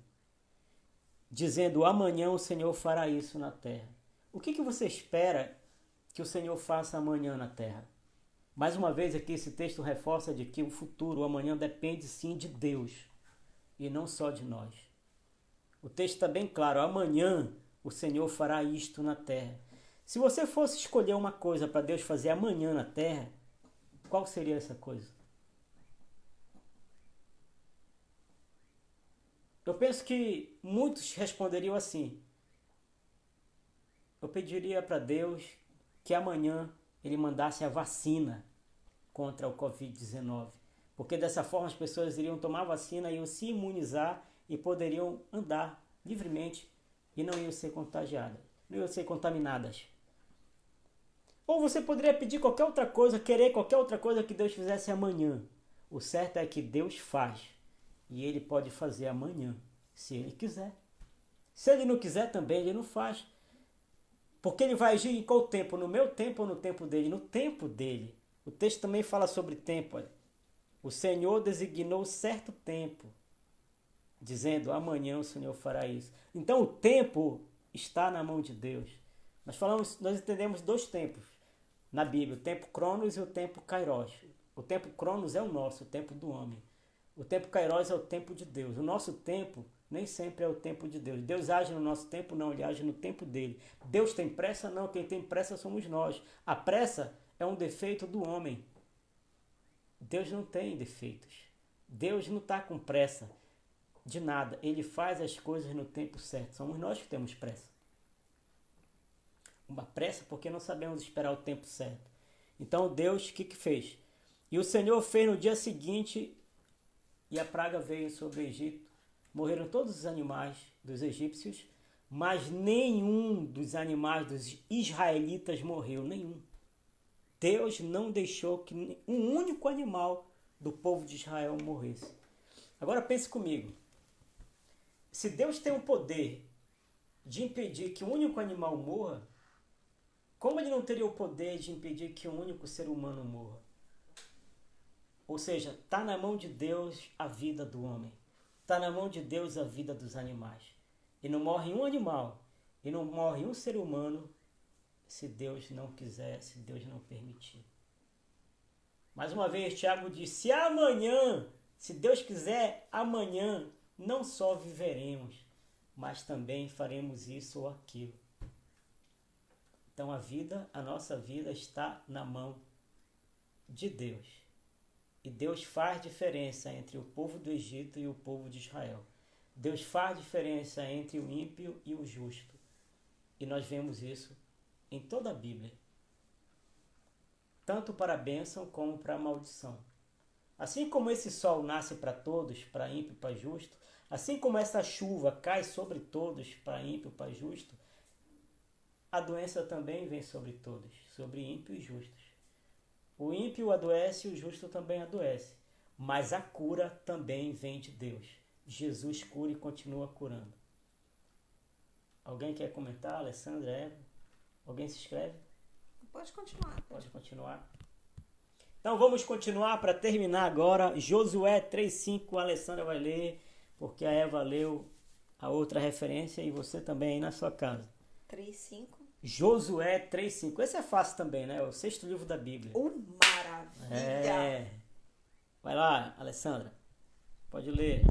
Dizendo, amanhã o Senhor fará isso na terra. O que você espera que o Senhor faça amanhã na terra? Mais uma vez aqui esse texto reforça de que o futuro, o amanhã, depende sim de Deus e não só de nós. O texto está bem claro, amanhã o Senhor fará isto na terra. Se você fosse escolher uma coisa para Deus fazer amanhã na terra, qual seria essa coisa? Eu penso que muitos responderiam assim: eu pediria para Deus que amanhã ele mandasse a vacina contra o Covid-19. Porque dessa forma as pessoas iriam tomar a vacina, iam se imunizar e poderiam andar livremente e não iam ser contagiadas, não iam ser contaminadas. Ou você poderia pedir qualquer outra coisa, querer qualquer outra coisa que Deus fizesse amanhã. O certo é que Deus faz. E Ele pode fazer amanhã, se Ele quiser. Se Ele não quiser também, Ele não faz. Porque Ele vai agir em qual tempo? No meu tempo ou no tempo dEle? No tempo dEle. O texto também fala sobre tempo. Olha. O Senhor designou certo tempo, dizendo, amanhã o Senhor fará isso. Então o tempo está na mão de Deus. Nós entendemos dois tempos na Bíblia, o tempo Cronos e o tempo Kairos. O tempo Cronos é o nosso, o tempo do homem. O tempo Kairos é o tempo de Deus. O nosso tempo nem sempre é o tempo de Deus. Deus age no nosso tempo? Não, Ele age no tempo dele. Deus tem pressa? Não, quem tem pressa somos nós. A pressa é um defeito do homem. Deus não tem defeitos. Deus não está com pressa de nada. Ele faz as coisas no tempo certo. Somos nós que temos pressa. Uma pressa porque não sabemos esperar o tempo certo. Então Deus, o que fez? E o Senhor fez no dia seguinte, e a praga veio sobre o Egito. Morreram todos os animais dos egípcios, mas nenhum dos animais dos israelitas morreu, nenhum. Deus não deixou que um único animal do povo de Israel morresse. Agora pense comigo. Se Deus tem o poder de impedir que um único animal morra, como Ele não teria o poder de impedir que um único ser humano morra? Ou seja, está na mão de Deus a vida do homem. Está na mão de Deus a vida dos animais. E não morre um animal, e não morre um ser humano, se Deus não quiser, se Deus não permitir. Mais uma vez, Tiago diz, se amanhã, se Deus quiser, amanhã, não só viveremos, mas também faremos isso ou aquilo. Então a nossa vida está na mão de Deus. E Deus faz diferença entre o povo do Egito e o povo de Israel. Deus faz diferença entre o ímpio e o justo. E nós vemos isso em toda a Bíblia. Tanto para a bênção como para a maldição. Assim como esse sol nasce para todos, para ímpio e para justo, assim como essa chuva cai sobre todos, para ímpio e para justo, a doença também vem sobre todos, sobre ímpio e justos. O ímpio adoece e o justo também adoece. Mas a cura também vem de Deus. Jesus cura e continua curando. Alguém quer comentar? Alessandra, Eva? Alguém se inscreve? Pode continuar. Pode continuar. Então vamos continuar para terminar agora. Josué 3,5, a Alessandra vai ler, porque a Eva leu a outra referência e você também aí na sua casa. 3:5. Josué 3,5. Esse é fácil também, né? O 6º livro da Bíblia. Maravilha! É. Vai lá, Alessandra. Pode ler.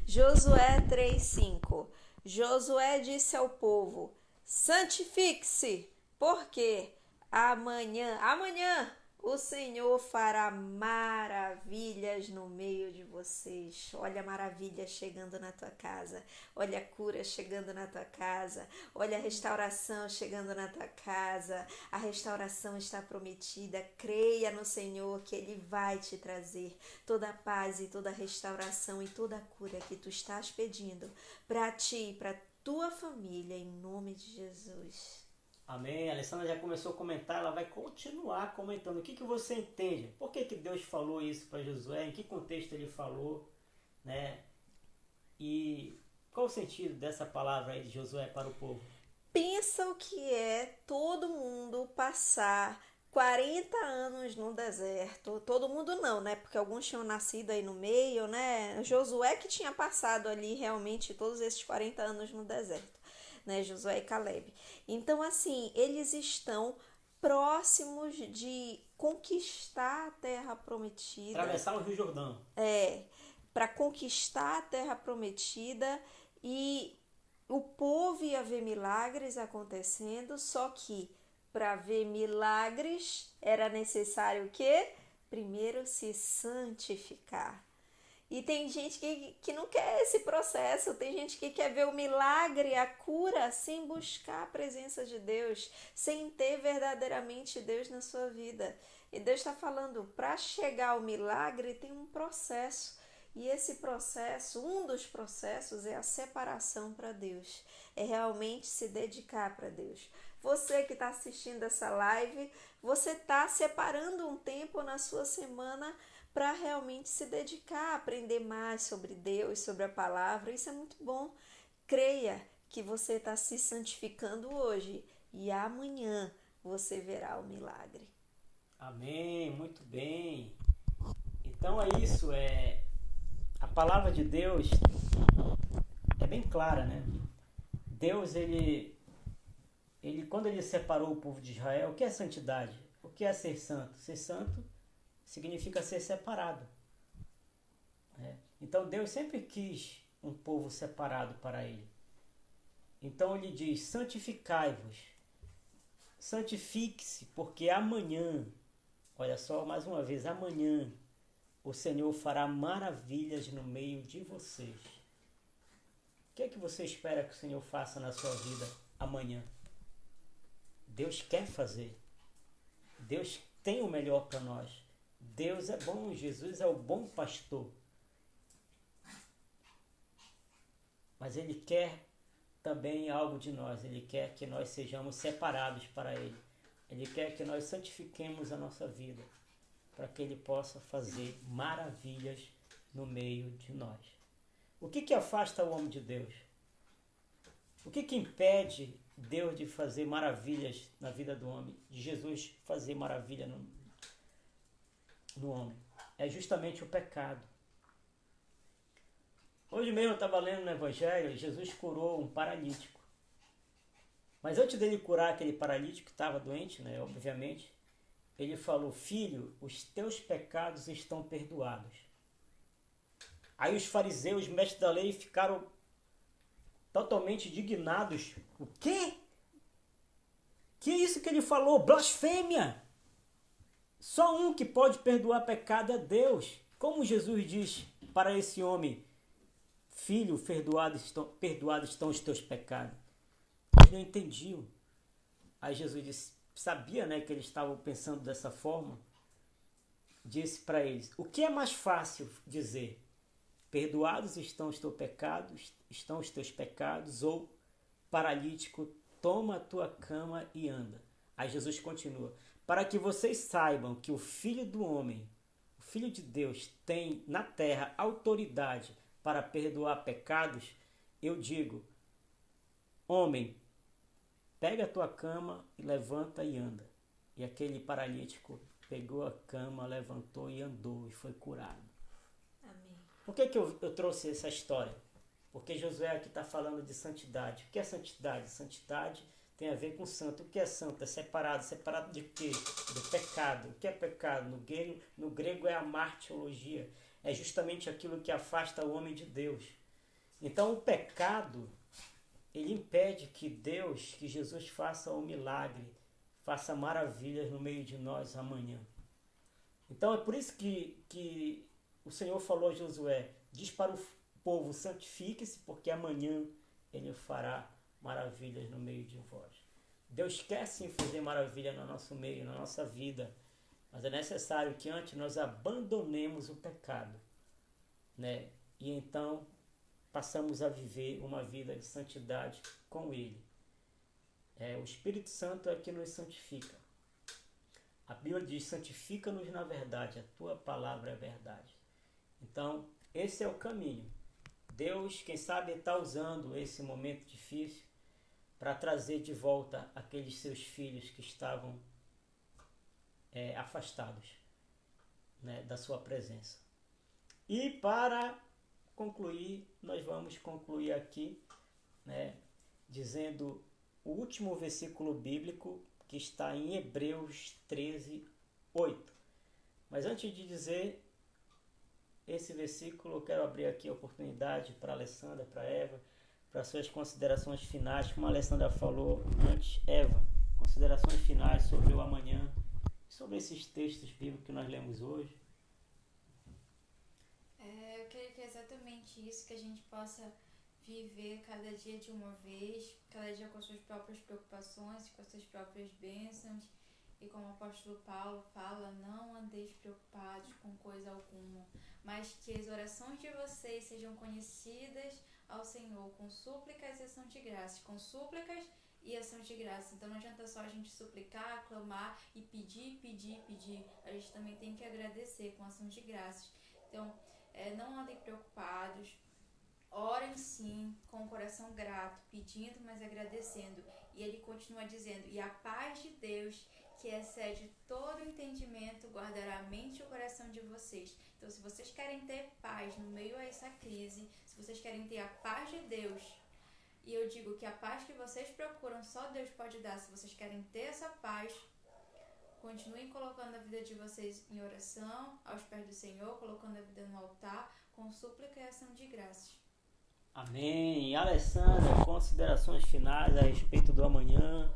Josué 3:5. Josué disse ao povo: santifique-se, porque amanhã o Senhor fará maravilhas no meio de vocês. Olha a maravilha chegando na tua casa. Olha a cura chegando na tua casa. Olha a restauração chegando na tua casa. A restauração está prometida. Creia no Senhor que Ele vai te trazer toda a paz e toda a restauração e toda a cura que tu estás pedindo para ti e para tua família, em nome de Jesus. Amém. A Alessandra já começou a comentar, ela vai continuar comentando. O que você entende? Por que Deus falou isso para Josué? Em que contexto ele falou? Né? E qual o sentido dessa palavra aí de Josué para o povo? Pensa o que é todo mundo passar 40 anos no deserto. Todo mundo não, né? Porque alguns tinham nascido aí no meio, né? Josué que tinha passado ali realmente todos esses 40 anos no deserto. Né, Josué e Caleb. Então, assim, eles estão próximos de conquistar a terra prometida. Atravessar o Rio Jordão. Para conquistar a terra prometida, e o povo ia ver milagres acontecendo, só que para ver milagres era necessário o quê? Primeiro se santificar. E tem gente que não quer esse processo, tem gente que quer ver o milagre, a cura, sem buscar a presença de Deus, sem ter verdadeiramente Deus na sua vida. E Deus está falando, para chegar ao milagre tem um processo. E esse processo, um dos processos é a separação para Deus. É realmente se dedicar para Deus. Você que está assistindo essa live, você está separando um tempo na sua semana para realmente se dedicar a aprender mais sobre Deus, sobre a palavra. Isso é muito bom. Creia que você está se santificando hoje e amanhã você verá o milagre. Amém, muito bem. Então é isso, a palavra de Deus é bem clara, né? Deus, ele quando ele separou o povo de Israel, o que é santidade? O que é ser santo? Ser santo significa ser separado. Então Deus sempre quis um povo separado para ele. Então ele diz, santificai-vos, santifique-se, porque amanhã, olha só, mais uma vez, amanhã o Senhor fará maravilhas no meio de vocês. O que é que você espera que o Senhor faça na sua vida amanhã? Deus quer fazer. Deus tem o melhor para nós. Deus é bom, Jesus é o bom pastor. Mas Ele quer também algo de nós. Ele quer que nós sejamos separados para Ele. Ele quer que nós santifiquemos a nossa vida, para que Ele possa fazer maravilhas no meio de nós. O que afasta o homem de Deus? O que impede Deus de fazer maravilhas na vida do homem? De Jesus fazer maravilha no homem? É justamente o pecado. Hoje mesmo eu estava lendo no Evangelho, Jesus curou um paralítico. Mas antes dele curar aquele paralítico que estava doente, né, obviamente, ele falou, filho, os teus pecados estão perdoados. Aí os fariseus, mestres da lei, ficaram totalmente indignados. O quê? Que é isso que ele falou? Blasfêmia! Só um que pode perdoar pecado é Deus. Como Jesus diz para esse homem, filho, perdoados estão os teus pecados. Eles não entendiam. Aí Jesus disse, sabia, né, que eles estavam pensando dessa forma. disse para eles: o que é mais fácil dizer? Perdoados estão os teus pecados, ou paralítico, toma a tua cama e anda. Aí Jesus continua: para que vocês saibam que o Filho do Homem, o Filho de Deus, tem na terra autoridade para perdoar pecados, eu digo: homem, pega a tua cama e levanta e anda. E aquele paralítico pegou a cama, levantou e andou e foi curado. Amém. Por que eu trouxe essa história? Porque Josué aqui está falando de santidade. O que é santidade? Santidade tem a ver com santo. O que é santo? É separado. Separado de quê? Do pecado. O que é pecado? No grego é amartiologia. É justamente aquilo que afasta o homem de Deus. Então o pecado, ele impede que Deus, que Jesus faça um milagre, faça maravilhas no meio de nós amanhã. Então é por isso que o Senhor falou a Josué: diz para o povo, santifique-se, porque amanhã ele fará maravilhas no meio de vós. Deus quer sim fazer maravilha no nosso meio, na nossa vida, mas é necessário que antes nós abandonemos o pecado, né? E então passamos a viver uma vida de santidade com Ele. O Espírito Santo é que nos santifica. A Bíblia diz: santifica-nos na verdade, a tua palavra é verdade. Então, esse é o caminho. Deus, quem sabe, está usando esse momento difícil para trazer de volta aqueles seus filhos que estavam afastados, né, da sua presença. E para concluir, nós vamos concluir aqui, né, dizendo o último versículo bíblico que está em Hebreus 13, 8. Mas antes de dizer esse versículo, eu quero abrir aqui a oportunidade para a Alessandra, para a Eva, para suas considerações finais. Como a Alessandra falou antes, Eva, considerações finais sobre o amanhã, sobre esses textos bíblicos que nós lemos hoje. Eu creio que é exatamente isso, que a gente possa viver cada dia de uma vez, cada dia com as suas próprias preocupações, com as suas próprias bênçãos. E como o apóstolo Paulo fala, não andeis preocupados com coisa alguma, mas que as orações de vocês sejam conhecidas ao Senhor com súplicas e ação de graças, com súplicas e ação de graça. Então não adianta só a gente suplicar, clamar e pedir. A gente também tem que agradecer com ação de graças. Então, não andem preocupados, orem sim, com o coração grato, pedindo, mas agradecendo. E ele continua dizendo: e a paz de Deus, que excede todo entendimento, guardará a mente e o coração de vocês. Então, se vocês querem ter paz no meio a essa crise, se vocês querem ter a paz de Deus, e eu digo que a paz que vocês procuram, só Deus pode dar. Se vocês querem ter essa paz, continuem colocando a vida de vocês em oração, aos pés do Senhor, colocando a vida no altar, com súplica e ação de graças. Amém. Alessandra, considerações finais a respeito do amanhã,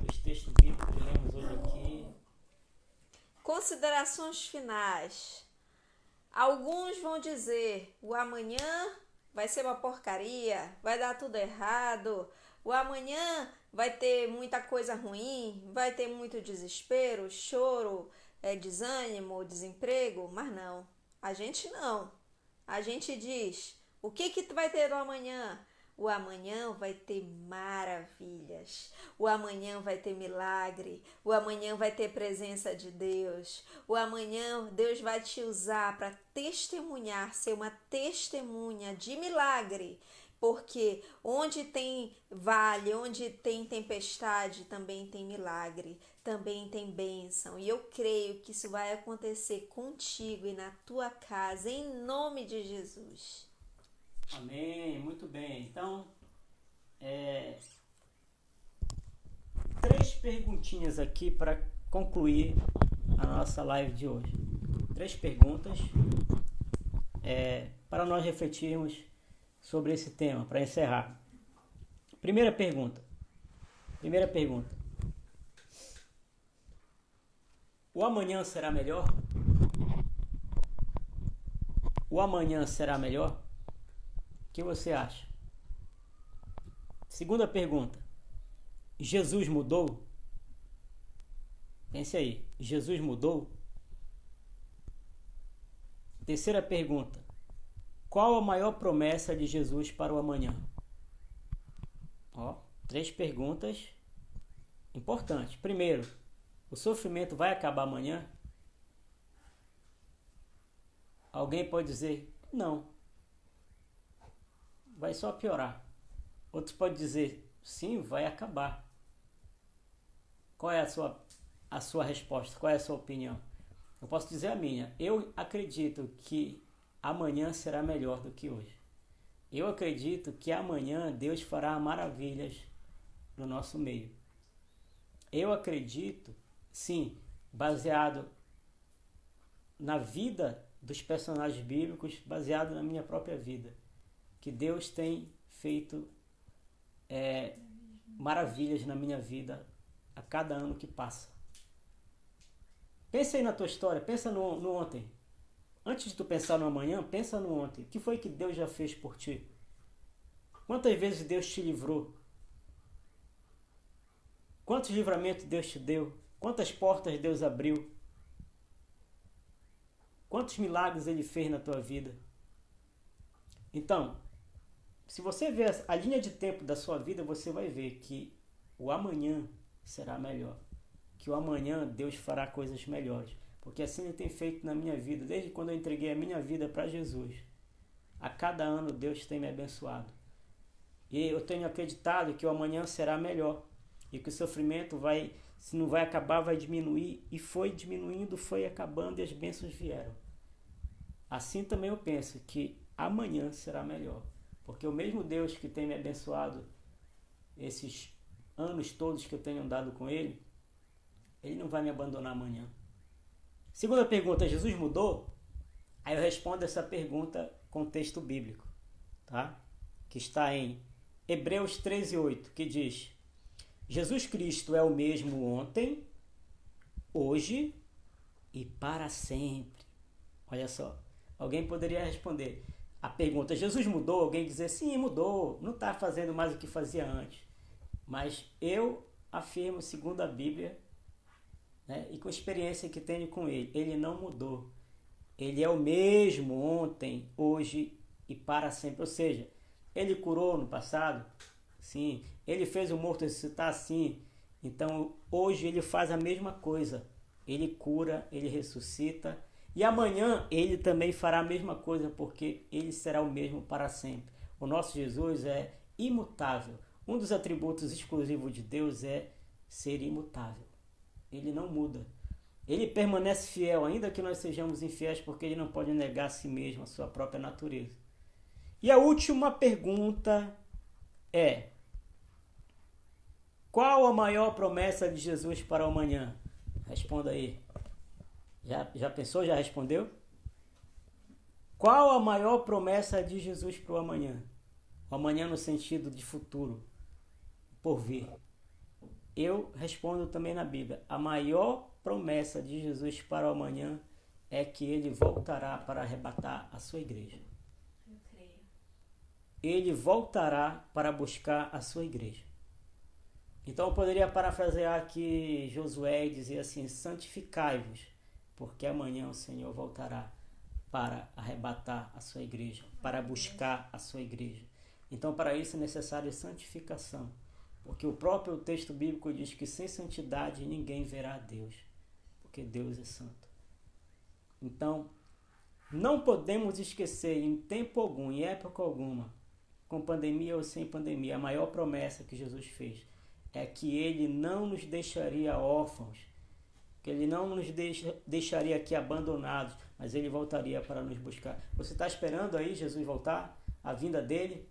dos textos bíblicos que lemos hoje aqui. Considerações finais. Alguns vão dizer: o amanhã vai ser uma porcaria, vai dar tudo errado, o amanhã vai ter muita coisa ruim, vai ter muito desespero, choro, desânimo, desemprego. Mas não, a gente não. A gente diz: o que vai ter no amanhã? O amanhã vai ter maravilhas, o amanhã vai ter milagre, o amanhã vai ter presença de Deus, o amanhã Deus vai te usar para testemunhar, ser uma testemunha de milagre, porque onde tem vale, onde tem tempestade, também tem milagre, também tem bênção. E eu creio que isso vai acontecer contigo e na tua casa, em nome de Jesus. Amém, muito bem. Então, 3 perguntinhas aqui para concluir a nossa live de hoje. 3 perguntas para nós refletirmos sobre esse tema, para encerrar. Primeira pergunta. O amanhã será melhor? O amanhã será melhor? O que você acha? Segunda pergunta. Jesus mudou? Pense aí. Jesus mudou? Terceira pergunta. Qual a maior promessa de Jesus para o amanhã? Ó, 3 perguntas importantes. Primeiro, o sofrimento vai acabar amanhã? Alguém pode dizer, não. Vai só piorar. Outros podem dizer, sim, vai acabar. Qual é a sua resposta? Qual é a sua opinião? Eu posso dizer a minha. Eu acredito que amanhã será melhor do que hoje. Eu acredito que amanhã Deus fará maravilhas no nosso meio. Eu acredito, sim, baseado na vida dos personagens bíblicos, baseado na minha própria vida, que Deus tem feito maravilhas na minha vida a cada ano que passa. Pensa aí na tua história, pensa no ontem. Antes de tu pensar no amanhã, pensa no ontem. O que foi que Deus já fez por ti? Quantas vezes Deus te livrou? Quantos livramentos Deus te deu? Quantas portas Deus abriu? Quantos milagres Ele fez na tua vida? Então, se você ver a linha de tempo da sua vida, você vai ver que o amanhã será melhor. Que o amanhã Deus fará coisas melhores. Porque assim Ele tem feito na minha vida, desde quando eu entreguei a minha vida para Jesus. A cada ano Deus tem me abençoado. E eu tenho acreditado que o amanhã será melhor. E que o sofrimento se não vai acabar, vai diminuir. E foi diminuindo, foi acabando e as bênçãos vieram. Assim também eu penso que amanhã será melhor. Porque o mesmo Deus que tem me abençoado esses anos todos que eu tenho andado com Ele, Ele não vai me abandonar amanhã. Segunda pergunta, Jesus mudou? Aí eu respondo essa pergunta com o texto bíblico, tá? Que está em Hebreus 13:8, que diz: Jesus Cristo é o mesmo ontem, hoje e para sempre. Olha só, alguém poderia responder a pergunta, Jesus mudou? Alguém dizer, sim, mudou, não está fazendo mais o que fazia antes. Mas eu afirmo, segundo a Bíblia, né, e com a experiência que tenho com Ele não mudou. Ele é o mesmo ontem, hoje e para sempre. Ou seja, Ele curou no passado? Sim. Ele fez o morto ressuscitar? Sim. Então, hoje Ele faz a mesma coisa. Ele cura, Ele ressuscita. E amanhã Ele também fará a mesma coisa, porque Ele será o mesmo para sempre. O nosso Jesus é imutável. Um dos atributos exclusivos de Deus é ser imutável. Ele não muda. Ele permanece fiel, ainda que nós sejamos infiéis, porque Ele não pode negar a si mesmo, a sua própria natureza. E a última pergunta é: qual a maior promessa de Jesus para o amanhã? Responda aí. Já pensou? Já respondeu? Qual a maior promessa de Jesus para o amanhã? O amanhã no sentido de futuro, por vir. Eu respondo também na Bíblia. A maior promessa de Jesus para o amanhã é que Ele voltará para arrebatar a sua igreja. Eu creio. Ele voltará para buscar a sua igreja. Então eu poderia parafrasear aqui Josué e dizer assim: santificai-vos, porque amanhã o Senhor voltará para arrebatar a sua igreja, para buscar a sua igreja. Então para isso é necessário santificação. Porque o próprio texto bíblico diz que sem santidade ninguém verá a Deus, porque Deus é santo. Então, não podemos esquecer em tempo algum, em época alguma, com pandemia ou sem pandemia, a maior promessa que Jesus fez é que Ele não nos deixaria órfãos, que Ele não nos deixaria aqui abandonados, mas Ele voltaria para nos buscar. Você está esperando aí Jesus voltar? A vinda dEle?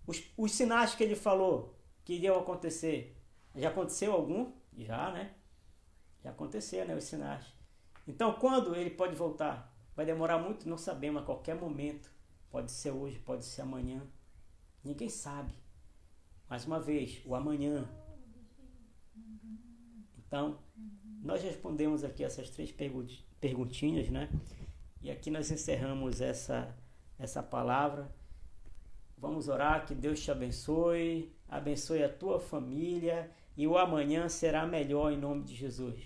Os sinais que Ele falou que iriam acontecer. Já aconteceu algum? Já, né? Já aconteceu, né? Os sinais. Então, quando Ele pode voltar? Vai demorar muito? Não sabemos. A qualquer momento. Pode ser hoje, pode ser amanhã. Ninguém sabe. Mais uma vez, o amanhã. Então, nós respondemos aqui essas 3 perguntinhas, né? E aqui nós encerramos essa palavra. Vamos orar, que Deus te abençoe, abençoe a tua família e o amanhã será melhor em nome de Jesus.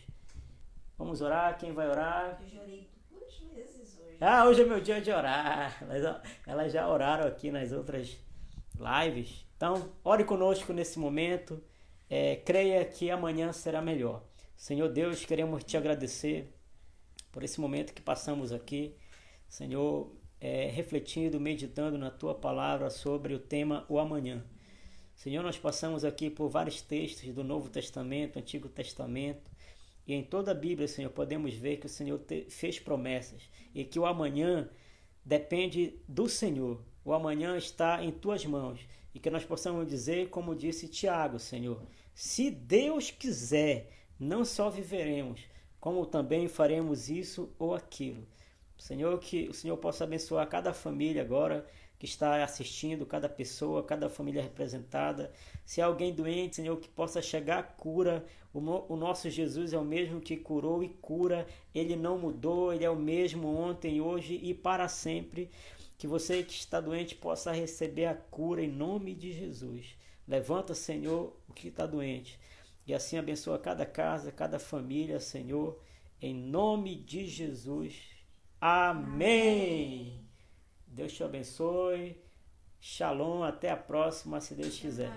Vamos orar, quem vai orar? Eu chorei 2 vezes hoje. hoje. Ah, hoje é meu dia de orar. Elas já oraram aqui nas outras lives. Então, ore conosco nesse momento. Creia que amanhã será melhor. Senhor Deus, queremos te agradecer por esse momento que passamos aqui. Senhor, refletindo, meditando na tua palavra sobre o tema o amanhã. Senhor, nós passamos aqui por vários textos do Novo Testamento, Antigo Testamento, e em toda a Bíblia, Senhor, podemos ver que o Senhor fez promessas e que o amanhã depende do Senhor. O amanhã está em tuas mãos e que nós possamos dizer, como disse Tiago, Senhor, se Deus quiser, não só viveremos, como também faremos isso ou aquilo. Senhor, que o Senhor possa abençoar cada família agora que está assistindo, cada pessoa, cada família representada. Se há alguém doente, Senhor, que possa chegar a cura. O nosso Jesus é o mesmo que curou e cura. Ele não mudou, Ele é o mesmo ontem, hoje e para sempre. Que você que está doente possa receber a cura em nome de Jesus. Levanta, Senhor, o que está doente. E assim abençoa cada casa, cada família, Senhor, em nome de Jesus. Amém. Deus te abençoe. Shalom, até a próxima, se Deus quiser.